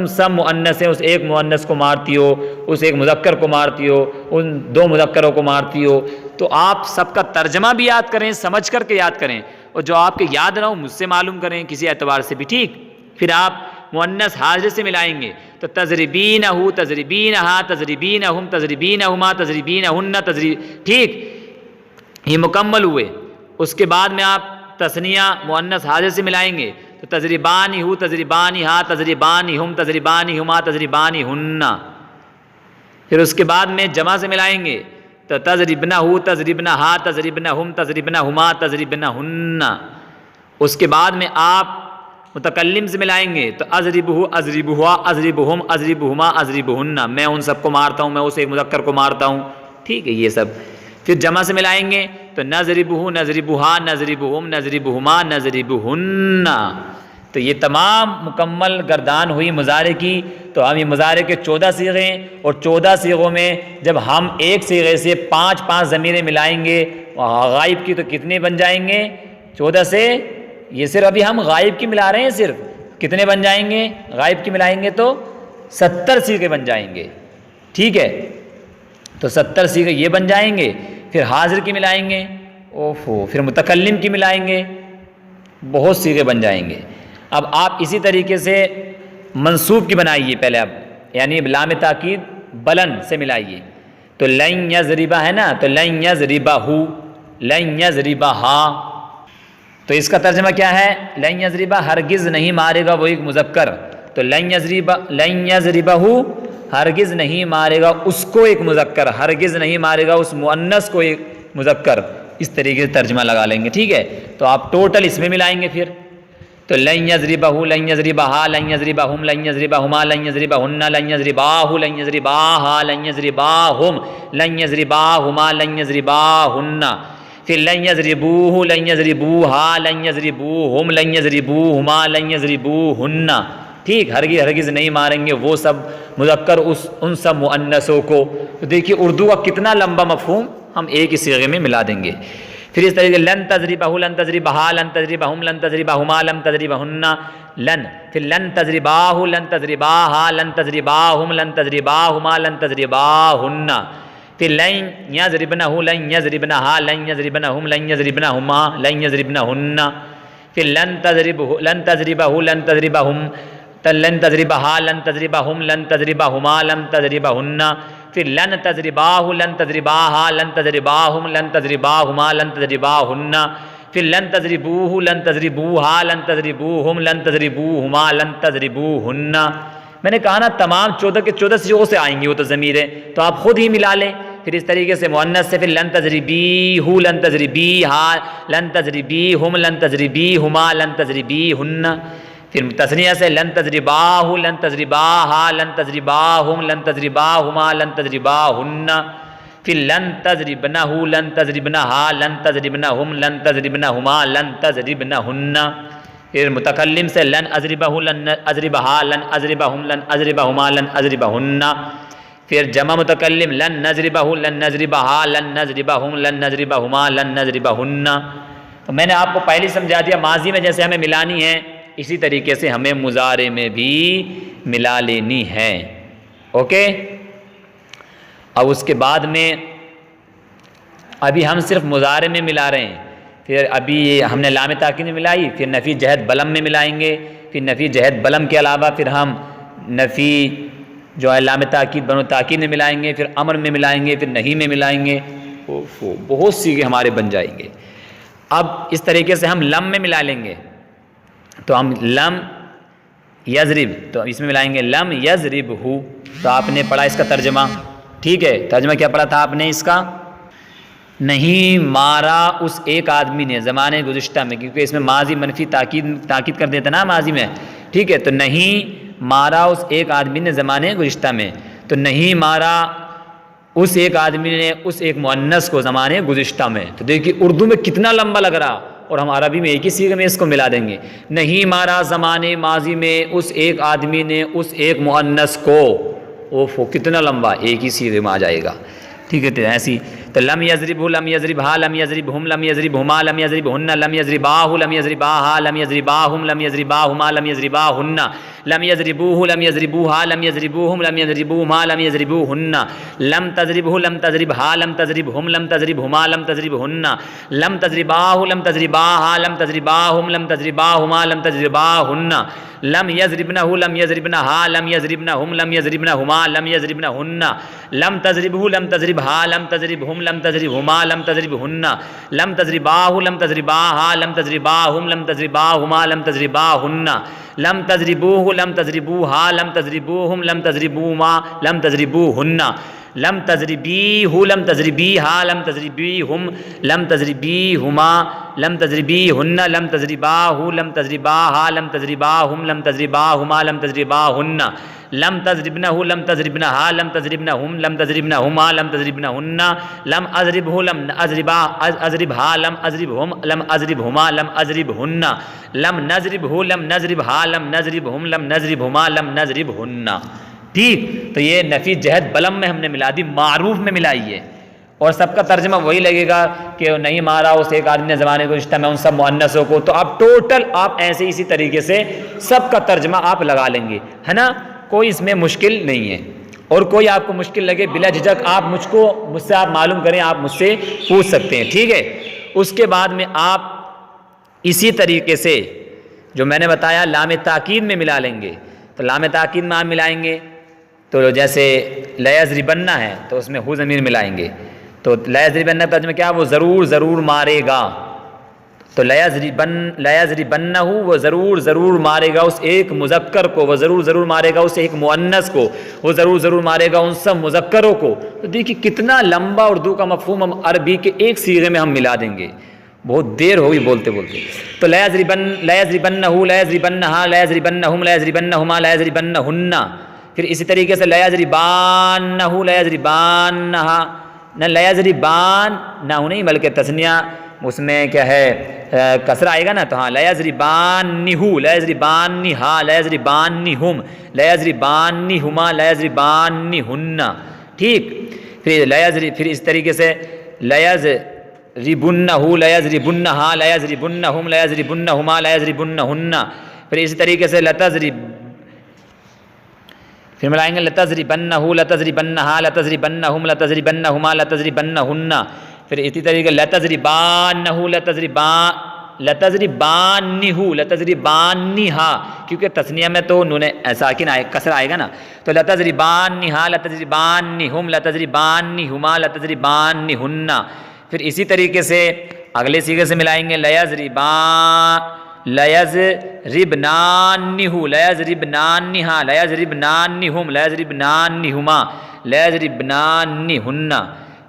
سب مؤنث ہیں اس ایک مؤنث کو مارتی ہو، اس ایک مذکر کو مارتی ہو، ان دو مذکروں کو مارتی ہو، تو آپ سب کا ترجمہ بھی یاد کریں، سمجھ کر کے یاد کریں، اور جو آپ کے یاد نہ ہو مجھ سے معلوم کریں کسی اعتبار سے بھی، ٹھیک؟ پھر آپ مؤنث حاضر سے ملائیں گے تو تضربینہ، تضربینہا، تضربینہم، تضربینہما، تضربینہن، ٹھیک؟ یہ مکمل ہوئے۔ اس کے بعد میں آپ تثنیہ مؤنث حاضر سے ملائیں گے تو تضربانہ، تضربانہا، تضربانہم، تضربانہما، تضربانہن۔ پھر اس کے بعد میں جمع سے ملائیں گے تو تضربنہ، تضربنہا، تضربنہم، تضربنہما، تضربنہن۔ اس کے بعد میں آپ متکلم سے ملائیں گے تو اضربہ، اضربہا، اضربہم، اضربہما، اضربہن، میں ان سب کو مارتا ہوں، میں اس ایک مذکر کو مارتا ہوں، ٹھیک ہے؟ یہ سب پھر جمع سے ملائیں گے تو نضربہ، نضربہا، نضربہم، نضربہما، نضربہن۔ تو یہ تمام مکمل گردان ہوئی مضارع کی۔ تو ہم یہ مضارع کے 14 صیغے ہیں، اور 14 صیغوں میں جب ہم ایک صیغے سے 5 ضمیریں ملائیں گے غائب کی تو کتنے بن جائیں گے؟ 14 سے یہ صرف ابھی ہم غائب کی ملا رہے ہیں، صرف کتنے بن جائیں گے؟ غائب کی ملائیں گے تو 70 صیغے بن جائیں گے، ٹھیک ہے؟ تو 70 صیغے یہ بن جائیں گے۔ پھر حاضر کی ملائیں گے، پھر متکلم کی ملائیں گے، بہت صیغے بن جائیں گے۔ اب آپ اسی طریقے سے منصوب کی بنائیے پہلے، اب یعنی لام تاکید بلند سے ملائیے تو لن یضربہ ہے نا، تو لن یضربہ، لن یضربہا، تو اس کا ترجمہ کیا ہے؟ لن یضربہ، ہرگز نہیں مارے گا وہ ایک مذکر، تو لن یضربہ، ہرگز نہیں مارے گا اس کو ایک مذکر، ہرگز نہیں مارے گا اس مؤنث کو ایک مذکر، اس طریقے سے ترجمہ لگا لیں گے، ٹھیک ہے؟ تو آپ ٹوٹل اس میں ملائیں گے پھر تو لن یضربہ، لن یضربہا، لن یضربہم، لن یضربہما، لن یضربہن، لن یضرباہ، لن یضرباہا، لن یضرباہم، لن یضرباہما، لن یضرباہن، پھر لن یضربوہ، لن یضربوہا، لن یضربوہم، لن یضربوہما، لن یضربوہن، ٹھیک؟ ہرگز نہیں ماریں گے وہ سب مذکر ان سب مؤنثوں کو۔ تو دیکھیے اردو کا کتنا لمبا مفہوم ہم ایک ہی صیغے میں ملا دیں گے۔ پھر اس طریقے لن تضربہ، لن تضربہا، لن تضربہم، لن تضربہما، لن تضربہن، لن، پھر لن تضرباہ، لن تضرباہا، لن تضرباہم، لن تضرباہما، لن تضرباہن، پھر لن یضربنہ، لن یضربنہا، لن یضربنہم، لن یضربنہما، لن یضربنہن، پھر لن تضربہ لن تضربہ لن تضربہم، لن تضربہا لن تضربہم لن تضربہما لن تضربہن، پھر لن تضرباہ لن تضرباہا لن تضرباہم لن تضرباہما لن تضرباہن، پھر لن تضربوہ لن تضربوہا لن تضربوہم لن تضربوہما لن تضربوہن۔ میں نے کہا نا تمام 14 کے 14 صیغوں سے آئیں گی وہ تو ضمیر ہے، تو آپ خود ہی ملا لیں۔ پھر اس طریقے سے مؤنث سے پھر لن تضربیہ لن تضربیہا لن تضربیہم لن تضربیہما لن تضربیہن، پھر تثنیہ سے لن تضرباہ لن تضرباہا لن تضرباہم لن تضرباہما لن تضرباہن، پھر لن تضربنہ لن تضربنہا لن تضربنہم لن تضربنہما لن تضربنہن، پھر متکلم سے لن اضربہ لن اضربہا لن اضربہم لن اضربہما لن اضربہن، پھر جمع متکلم لن نضربہ لن نضربہا لن نضربہم لن نضربہما لن نضربہن۔ تو میں نے آپ کو پہلے سمجھا دیا ماضی میں جیسے ہمیں ملانی ہے اسی طریقے سے ہمیں مضارع میں بھی ملا لینی ہے، اوکے۔ اب اس کے بعد میں ابھی ہم صرف مضارع میں ملا رہے ہیں، پھر ابھی ہم نے لام تاکید میں ملائی، پھر نفی جہت بلم میں ملائیں گے، پھر نفی جہت بلم کے علاوہ پھر ہم نفی جو ہے لام تاکید بنو تاکید میں ملائیں گے، پھر امر میں ملائیں گے، پھر نہیں میں ملائیں گے، بہت سی ہمارے بن جائیں گے۔ اب اس طریقے سے ہم لم میں ملا لیں گے، تو ہم لم یضرب، تو اس میں ملائیں گے لم یضربہ، تو آپ نے پڑھا اس کا ترجمہ، ٹھیک ہے۔ ترجمہ کیا پڑھا تھا آپ نے اس کا؟ نہیں مارا اس ایک آدمی نے زمانے گزشتہ میں، کیونکہ اس میں ماضی منفی تاکید کر دیتا نا ماضی میں، ٹھیک ہے۔ تو نہیں مارا اس ایک آدمی نے زمانے گزشتہ میں، تو نہیں مارا اس ایک آدمی نے اس ایک مؤنث کو زمانے گزشتہ میں، تو دیکھیے اردو میں کتنا لمبا لگ رہا، اور ہم عربی میں ایک ہی صیغے میں اس کو ملا دیں گے۔ نہیں مارا زمانے ماضی میں اس ایک آدمی نے اس ایک مؤنث کو، اوفو کتنا لمبا، ایک ہی صیغے میں آ جائے گا، ٹھیک ہے۔ تو ایسی تو لم یضربہ لم یضربہا لم یضربہم لم یضربہما لم یضربہن لم یضرباہ لم یضرباہا لم یضرباہم لم یضرباہما لم یضرباہن لم یضربوہ لم یضربوہا لم یضربوہم لم یضربوہما لم یضربوہن لم تضربہ لم تضربہا لم تضربہم لم تضربہما لم تضربہن لم تضرباہ لم تضرباہا لم تضرباہم لم تضرباہما لم تضرباہن لم یضربنہ لم یضربنہا لم یضربنہم لم یضربنہما لم یضربنہن لم تضربہ لم تضربہا لم تضربہم لم تضربہما لم تضربہن لم تضرباہ لم تضرباہا لم تضرباہم لم تضرباہما لم تضرباہن لم تضربوہ لم تضربوہا لم تضربوہم لم تضربوما لم تضربوہن لم تضربیہ لم تضربیہا لم تضربیہم لم تضربیہما لم تضربیہن لم تضرباہ لم تضرباہا لم تضرباہم لم تضرباہما لم تضرباہن لم تضربنہ لم تضربنہا لم تضربنہم لم تضربنہما لم تضربنہن لم اضربہ لم اضربہا لم اضربہم لم اضربہما لم اضربہن لم نضربہ لم نضربہا لم نضربہم لم نضربہما لم نضربہن۔ ٹھیک، تو یہ نفی جہت بلم میں ہم نے ملا دی، معروف میں ملائی ہے، اور سب کا ترجمہ وہی لگے گا کہ نہیں مارا اس ایک آدمی نے زمانے گزشتہ میں ان سب مؤنثوں کو، تو آپ ٹوٹل آپ ایسے اسی طریقے سے سب کا ترجمہ آپ لگا لیں گے، ہے نا، کوئی اس میں مشکل نہیں ہے۔ اور کوئی آپ کو مشکل لگے بلا جھجک آپ مجھ سے آپ معلوم کریں، آپ مجھ سے پوچھ سکتے ہیں، ٹھیک ہے۔ اس کے بعد میں آپ اسی طریقے سے جو میں نے بتایا لام تاکید میں ملا لیں گے، تو لام تاکید میں آپ ملائیں گے، تو جیسے لیضربن ہے تو اس میں ہو ضمیر ملائیں گے، تو لیضربن کا ترجمہ کیا، وہ ضرور ضرور مارے گا، تو لیضربنہ وہ ضرور ضرور مارے گا اس ایک مذکر کو، وہ ضرور ضرور مارے گا اس ایک مؤنث کو، وہ ضرور ضرور مارے گا ان سب مذکروں کو۔ تو دیکھیے کتنا لمبا اردو کا مفہوم ہم عربی کے ایک صیغے میں ہم ملا دیں گے، بہت دیر ہوگی بولتے بولتے۔ تو لیضربنہ لیضربنہا لیضربنہم لیضربنہما لیضربنہن، پھر اسی طریقے سے لیضربانہ لیضربانہا، نہ لیضربان نہ نہیں بلکہ تثنیہ اس میں کیا ہے کسرہ آئے گا نا، تو ہاں لیضربانہ لیضربانہا لیضربانہم لیضربانہما لیضربانہن، ٹھیک۔ پھر اس طریقے سے لیضربنہ لیضربنہا لیضربنہم لیضربنہما لیضربنہن، پھر اسی طریقے سے پھر ملائیں گے لتضربنہ لتضربنہا لتضربنہم لتضربنہما لتضربنہن، پھر اسی طریقے لتضربانہ لتضربانہو لتضربانہا، کیونکہ تثنیہ میں تو نون ساکن کسر آئے گا نا، تو لتضربانہا لتضربانہم لتضربانہما لتضربانہن۔ پھر اسی طریقے سے اگلے صیغے سے ملائیں گے، لیضربنانہو لیضربنانہا لیضربنانہم لیضربنانہما لیضربنانہن۔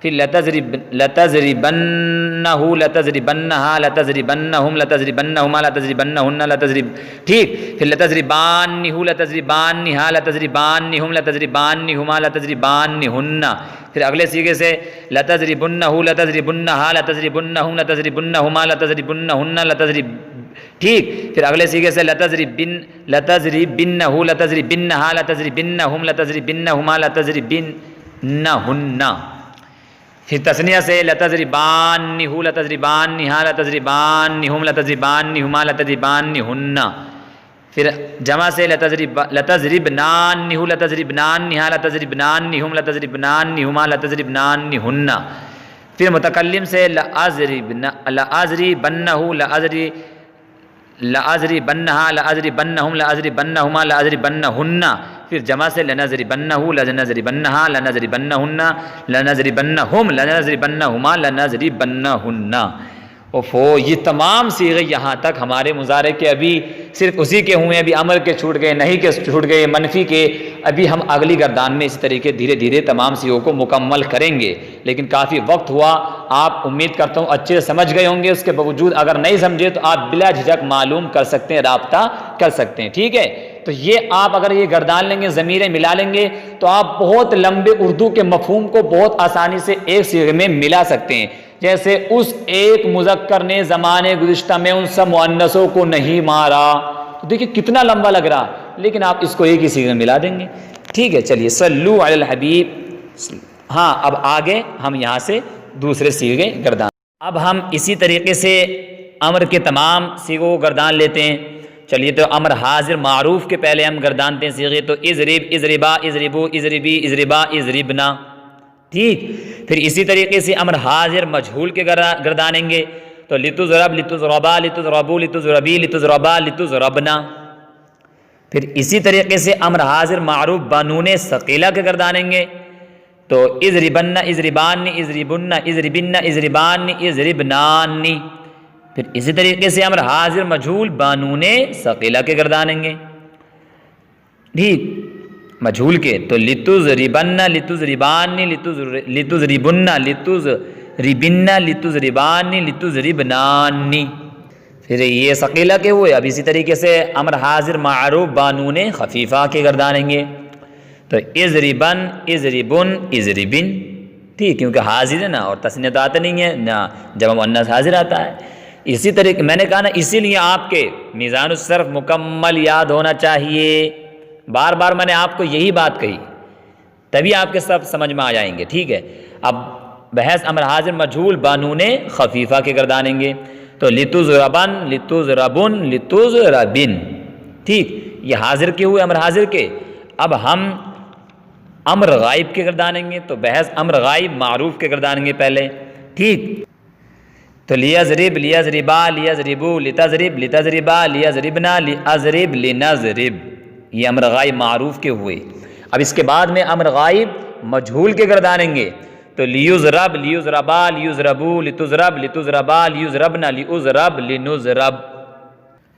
پھر لتضربنہو لتضربنہا لتضربنہم لتضربنہما لتضربنہن ٹھیک۔ پھر لتضربانہو لتضربانہا لتضربانہم لتضربانہما لتضربانہن۔ پھر اگلے صیغے سے لتضربنہو لتضربنہا لتضربنہم لتضربنہما لتضربنہن ٹھیک۔ پھر اگلے صیغے سے لتضربنہو لتضربنہا لتضربنہم لتضربنہما لتضربنہن۔ پھر تثنیہ سے لتضربانہو لتضربانہا لتضربانہم لتضربانہما لتضربانہن۔ پھر جمع سے لتضربنانہو لتضربنانہا لتضربنانہم لتضربنانہما لتضربنانہن۔ پھر متکلم سے لأضربنہو لأضربنہا لأضربنہم لأضربنہما لأضربنہن۔ پھر جمع سے لنضربنہو لنضربنہا لنضربنہن لنضربنہم لنضربنہما لنضربنہن۔ یہ تمام صیغے یہاں تک ہمارے مضارع کے ابھی صرف اسی کے ہوئے، ابھی امر کے چھوٹ گئے، نہیں کے چھوٹ گئے، منفی کے۔ ابھی ہم اگلی گردان میں اس طریقے دھیرے دھیرے تمام صیغوں کو مکمل کریں گے، لیکن کافی وقت ہوا، آپ امید کرتا ہوں اچھے سے سمجھ گئے ہوں گے۔ اس کے باوجود اگر نہیں سمجھے تو آپ بلا جھجک معلوم کر سکتے ہیں، رابطہ کر سکتے ہیں، ٹھیک ہے۔ تو یہ آپ اگر یہ گردان لیں گے، ضمیریں ملا لیں گے، تو آپ بہت لمبے اردو کے مفہوم کو بہت آسانی سے ایک صیغے میں ملا سکتے ہیں۔ جیسے اس ایک مذکر نے زمانے گزشتہ میں ان سب مؤنثوں کو نہیں مارا، تو دیکھیں کتنا لمبا لگ رہا، لیکن آپ اس کو ایک ہی صیغے میں ملا دیں گے، ٹھیک ہے۔ چلیے صلو علی الحبیب۔ ہاں اب آگے ہم یہاں سے دوسرے صیغے گردان، اب ہم اسی طریقے سے امر کے تمام صیغوں کو گردان لیتے ہیں۔ چلیے تو امر حاضر معروف کے پہلے ہم گردانتے ہیں صیغے، تو اضرب اضربا اضربو اضربی اضربا اضربنا ٹھیک۔ پھر اسی طریقے سے امر حاضر مجہول کے گردانیں گے، تو لتضرب لتضربا لتضربو لتضربی لتضربا لتضربنا۔ پھر اسی طریقے سے امر حاضر معروف بنون ثقیلہ کے گردانیں گے، تو اضربن اضربان اضربن اضربن اضربان اضربنان۔ پھر اسی طریقے سے امر حاضر مجہول بانون ثقیلہ کے گردانیں گے، ٹھیک، مجہول کے، تو لتضربن لتضربان لتضربن لتضربن لتضربان لتضربنان۔ پھر یہ ثقیلہ کے ہوئے۔ اب اسی طریقے سے امر حاضر معروف بانون خفیفہ کے گردانیں گے، تو اضربن اضربن اضربن ٹھیک، کیونکہ حاضر ہے نا، اور تثنیہ تو آتا نہیں ہے نا، جب مؤنث حاضر آتا ہے۔ اسی طریقے میں نے کہا نا، اسی لیے آپ کے میزان الصرف مکمل یاد ہونا چاہیے، بار بار میں نے آپ کو یہی بات کہی، تبھی آپ کے سب سمجھ میں آ جائیں گے، ٹھیک ہے۔ اب بحث امر حاضر مجہول بانون خفیفہ کے گردانیں گے، تو لتضربن لتضربن لتضربن ٹھیک، یہ حاضر کے ہوئے امر حاضر کے۔ اب ہم امر غائب کے گردانیں گے، تو بحث امر غائب معروف کے گردانیں گے پہلے، ٹھیک، تو لیضرب لیضربا لیضربو لتضرب لتضربا لیضربنا لیضرب لنضرب، یہ امر غائب معروف کے ہوئے۔ اب اس کے بعد میں امر غائب مجہول کے گردانیں گے، تو لیضرب لیضربا لیضربو لتضرب لتضربا لیضربنا لیضرب لنضرب۔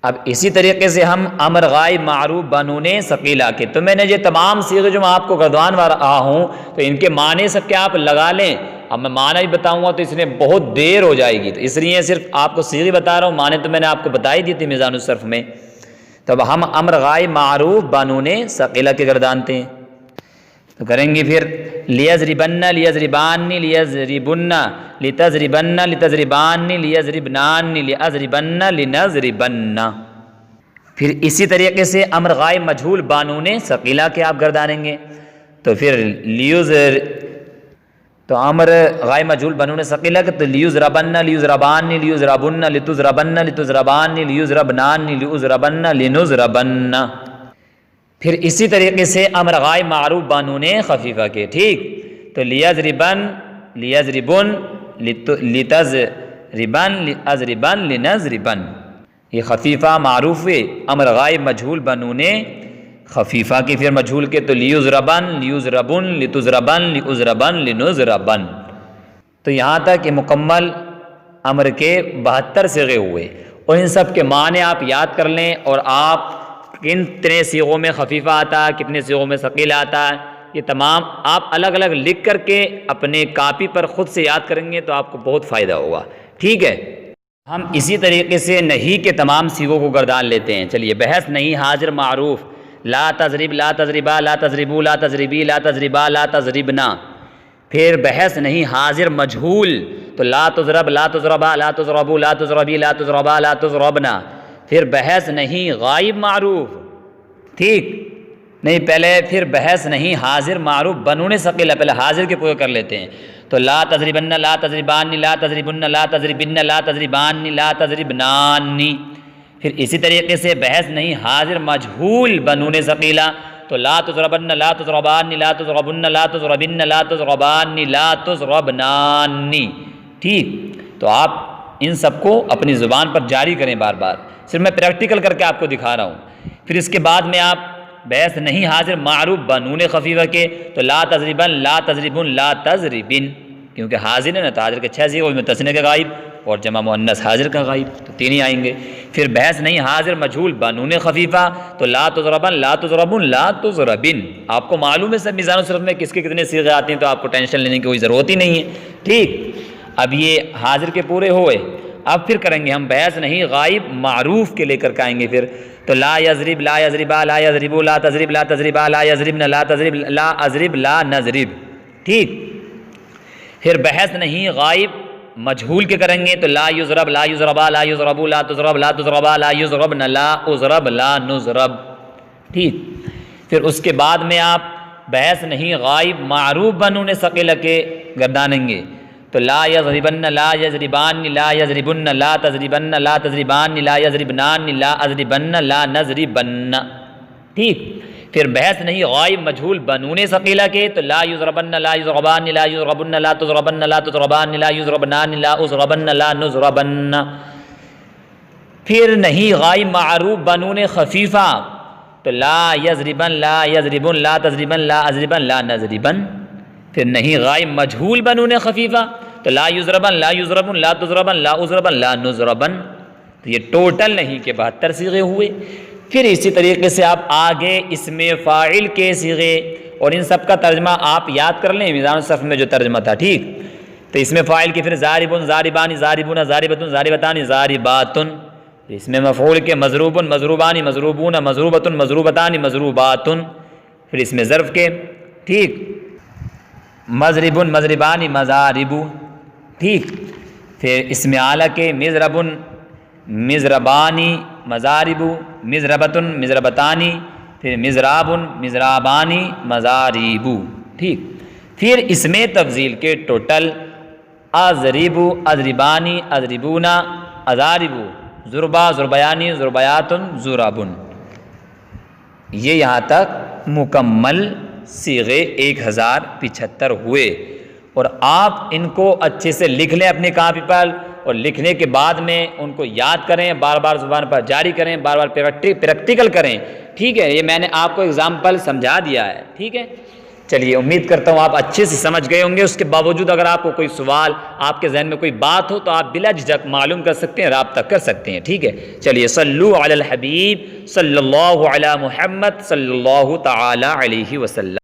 اب اسی طریقے سے ہم امر غائب معروف بانون ثقیلہ کے، تو میں نے یہ تمام صیغے جو میں آپ کو گردان رہا ہوں، تو ان کے معنی سب کے آپ لگا لیں۔ اب میں معنی ہی بتاؤں گا تو اس میں بہت دیر ہو جائے گی، تو اس لیے صرف آپ کو صیغے بتا رہا ہوں، معنی تو میں نے آپ کو بتا ہی دی تھی میزان الصرف میں۔ تب ہم امر غائب معروف بانون ثقیلہ کے گردانتے ہیں، تو کریں گے پھر لیضربن لیضربان لیضربن لتضربن لتضربان لیضربنان لیضربن لنضربن۔ پھر اسی طریقے سے امر غائب مجہول بانون ثقیلہ کے آپ گردانیں گے، تو پھر تو امر غائب مجہول بانون ثقیلہ کے، تو لیضربن لیضربان لیضربن لتضربن لتضربان لیضربنان لیضربن لنضربن۔ پھر اسی طریقے سے امر غائب معروف بانون خفیفہ کے، ٹھیک، تو لیضربن لیضربن ربن لأضربن لنضربن، یہ خفیفہ معروف ہے، امر غائب مجہول بنون خفیفہ کی، پھر مجہول کے تو لیضربن لیضربن لتضربن لأضربن لنضربن۔ تو یہاں تک یہ مکمل امر کے 72 صیغے ہوئے، اور ان سب کے معنی آپ یاد کر لیں، اور آپ کتنے صیغوں میں خفیفہ آتا ہے، کتنے صیغوں میں ثقیل آتا ہے، یہ تمام آپ الگ الگ لکھ کر کے اپنے کاپی پر خود سے یاد کریں گے تو آپ کو بہت فائدہ ہوگا، ٹھیک ہے۔ ہم اسی طریقے سے نہیں کے تمام صیغوں کو گردان لیتے ہیں۔ چلیے، بحث نہیں حاضر معروف، لا تضرب لا تضربا لا تضربو لا تضربی لا تضربا لا تضربنا۔ پھر بحث نہیں حاضر مجہول، تو لا تضرب لا تضربا لا تضربو لا تضربی لا تضربا لا تضربنا۔ پھر بحث نہیں غائب معروف، ٹھیک نہیں، پہلے پھر بحث نہیں حاضر معروف بنون ثقیلہ، پہلے حاضر کے پورے کر لیتے ہیں۔ تو لا تضربن لا تضربان لا تضربن لا تضربن لا تضربان لا تضربنان۔ پھر اسی طریقے سے بحث نہیں حاضر مجہول بنون ثقیلہ، تو لا تضربن لا تضربان لا تضربن لا تضربن لا تضربان لا تضربنان، ٹھیک۔ تو آپ ان سب کو اپنی زبان پر جاری کریں بار بار، صرف میں پریکٹیکل کر کے آپ کو دکھا رہا ہوں۔ پھر اس کے بعد میں آپ بحث نہیں حاضر معروف بنون خفیفہ کے، تو لا تضربن لا تضربن لا تضربن، کیونکہ حاضر ہے نا، تو حاضر کے 6 صیغے میں تثنیہ کا غائب اور جمع مؤنث حاضر کا غائب، تو 3 ہی آئیں گے۔ پھر بحث نہیں حاضر مجہول بنون خفیفہ، تو لا تضربن لا تضربن لا تضربن۔ آپ کو معلوم ہے سب میزان الصرف میں کس کے کتنے صیغے آتے ہیں، تو آپ کو ٹینشن لینے کی کوئی ضرورت ہی نہیں ہے، ٹھیک۔ اب یہ حاضر کے پورے ہوئے، اب پھر کریں گے ہم بحث نہیں غائب معروف کے لے کر کے آئیں گے پھر، تو لا یضرب لا یضربا لا یضربو لا تضرب لا تضربا لا یضربن لا تضرب لا اضرب لا نضرب، ٹھیک۔ پھر بحث نہیں غائب مجہول کے کریں گے، تو لا یضرب لا یضربا لا یضربو لا تضرب لا تضربا لا یضربن لا اضرب لا نضرب، ٹھیک۔ پھر اس کے بعد میں آپ بحث نہیں غائب معروف بنون ثقیلہ کے گردانیں گے، تو لا یضربن لا یضربان لا یضربن لا تضربن لا تضربان لا یضربنان لا اضربن لا نضربن، ٹھیک۔ پھر بحث نہیں غائب مجہول بنون ثقیلہ کے، تو لا یضربن لا یضربان لا یضربن لا تضربن لا تضربان لا یضربنان لا اضربن لا نضربن۔ پھر نہیں غائب معروف بنون خفیفہ، تو لا یضربن لا یضربن لا تضربن لا اضربن لا نضربن۔ پھر نہیں غائب مجہول بنون خفیفہ، تو لا یضربن لا یضربن لا تضربن لا اضربن لا نضربن۔ تو یہ ٹوٹل نہیں کے 72 صیغے ہوئے۔ پھر اسی طریقے سے آپ آگے اسم فاعل کے صیغے اور ان سب کا ترجمہ آپ یاد کر لیں، میزان الصرف میں جو ترجمہ تھا، ٹھیک۔ تو اسم فاعل کی پھر ضاربن ضاربان ضاربون ضاربتن ضاربتان ضارباتن، اسم مفعول کے مضروبن مضروبان مضروبون مضروبتن مضروبتان مضروباتن، پھر اسم ظرف کے، ٹھیک، مضربن مضربان مضارب، ٹھیک۔ پھر اسم اعلیٰ کے مضربن مضربانی مضارب مضربتن مضربتانی، پھر مضرابن مضرابانی مضاریب، ٹھیک۔ پھر اسم تفضیل کے ٹوٹل اضرب اضربانی اضربونا اضارب ضربا ضربیانی ضربیاتن ضربن۔ یہ یہاں تک مکمل صیغے 1075 ہوئے، اور آپ ان کو اچھے سے لکھ لیں اپنی کاپی پر، اور لکھنے کے بعد میں ان کو یاد کریں، بار بار زبان پر جاری کریں، بار بار پریکٹیکل کریں، ٹھیک ہے۔ یہ میں نے آپ کو اگزامپل سمجھا دیا ہے، ٹھیک ہے۔ چلیے، امید کرتا ہوں آپ اچھے سے سمجھ گئے ہوں گے۔ اس کے باوجود اگر آپ کو کوئی سوال، آپ کے ذہن میں کوئی بات ہو، تو آپ بلا جھجک معلوم کر سکتے ہیں، رابطہ کر سکتے ہیں، ٹھیک ہے۔ چلیے، صلو علی الحبیب صلی اللہ علی محمد صلی اللہ تعالی علیہ وسلم۔